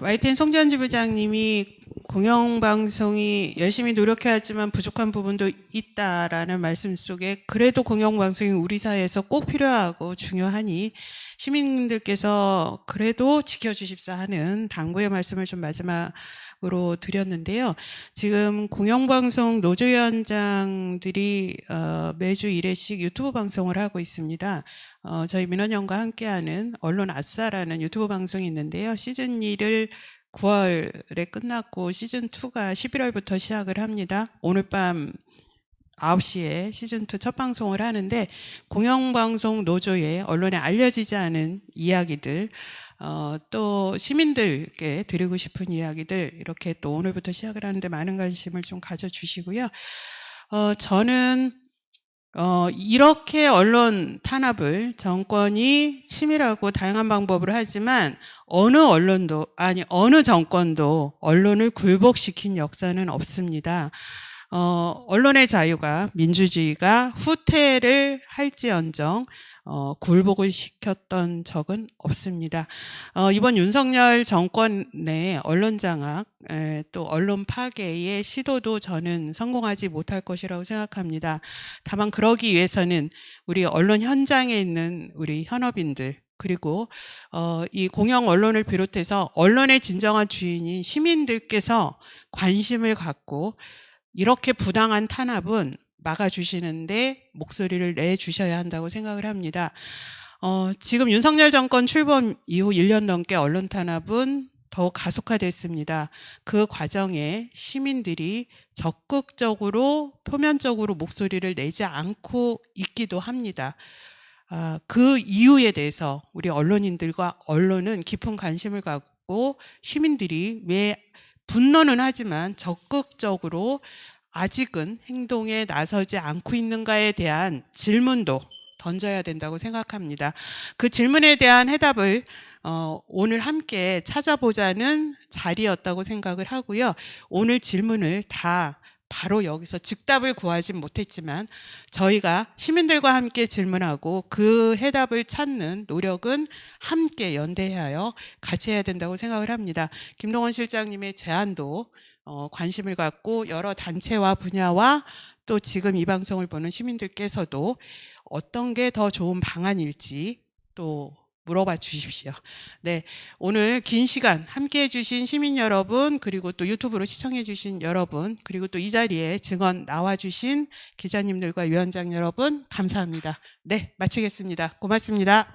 YTN 송전지 부장님이 공영방송이 열심히 노력해야지만 부족한 부분도 있다라는 말씀 속에 그래도 공영방송이 우리 사회에서 꼭 필요하고 중요하니 시민들께서 그래도 지켜주십사 하는 당부의 말씀을 좀 마지막으로 드렸는데요. 지금 공영방송 노조위원장들이 매주 1회씩 유튜브 방송을 하고 있습니다. 저희 민원연과 함께하는 언론 아싸라는 유튜브 방송이 있는데요. 시즌 1을 9월에 끝났고 시즌 2가 11월부터 시작을 합니다. 오늘 밤 9시에 시즌 2 첫 방송을 하는데 공영방송 노조의 언론에 알려지지 않은 이야기들 또 시민들께 드리고 싶은 이야기들 이렇게 또 오늘부터 시작을 하는데 많은 관심을 좀 가져주시고요. 저는 이렇게 언론 탄압을 정권이 치밀하고 다양한 방법으로 하지만 어느 언론도, 아니, 어느 정권도 언론을 굴복시킨 역사는 없습니다. 언론의 자유가, 민주주의가 후퇴를 할지언정, 굴복을 시켰던 적은 없습니다. 이번 윤석열 정권의 언론 장악, 또 언론 파괴의 시도도 저는 성공하지 못할 것이라고 생각합니다. 다만 그러기 위해서는 우리 언론 현장에 있는 우리 현업인들, 그리고 이 공영 언론을 비롯해서 언론의 진정한 주인인 시민들께서 관심을 갖고 이렇게 부당한 탄압은 막아주시는데 목소리를 내주셔야 한다고 생각을 합니다. 지금 윤석열 정권 출범 이후 1년 넘게 언론 탄압은 더욱 가속화됐습니다. 그 과정에 시민들이 적극적으로 표면적으로 목소리를 내지 않고 있기도 합니다. 그 이유에 대해서 우리 언론인들과 언론은 깊은 관심을 갖고 시민들이 왜 분노는 하지만 적극적으로 아직은 행동에 나서지 않고 있는가에 대한 질문도 던져야 된다고 생각합니다. 그 질문에 대한 해답을 오늘 함께 찾아보자는 자리였다고 생각을 하고요. 오늘 질문을 다 바로 여기서 즉답을 구하진 못했지만 저희가 시민들과 함께 질문하고 그 해답을 찾는 노력은 함께 연대하여 같이 해야 된다고 생각을 합니다. 김동원 실장님의 제안도 관심을 갖고 여러 단체와 분야와 또 지금 이 방송을 보는 시민들께서도 어떤 게 더 좋은 방안일지 또 물어봐 주십시오. 네, 오늘 긴 시간 함께해 주신 시민 여러분, 그리고 또 유튜브로 시청해 주신 여러분, 그리고 또 이 자리에 증언 나와 주신 기자님들과 위원장 여러분 감사합니다. 네, 마치겠습니다. 고맙습니다.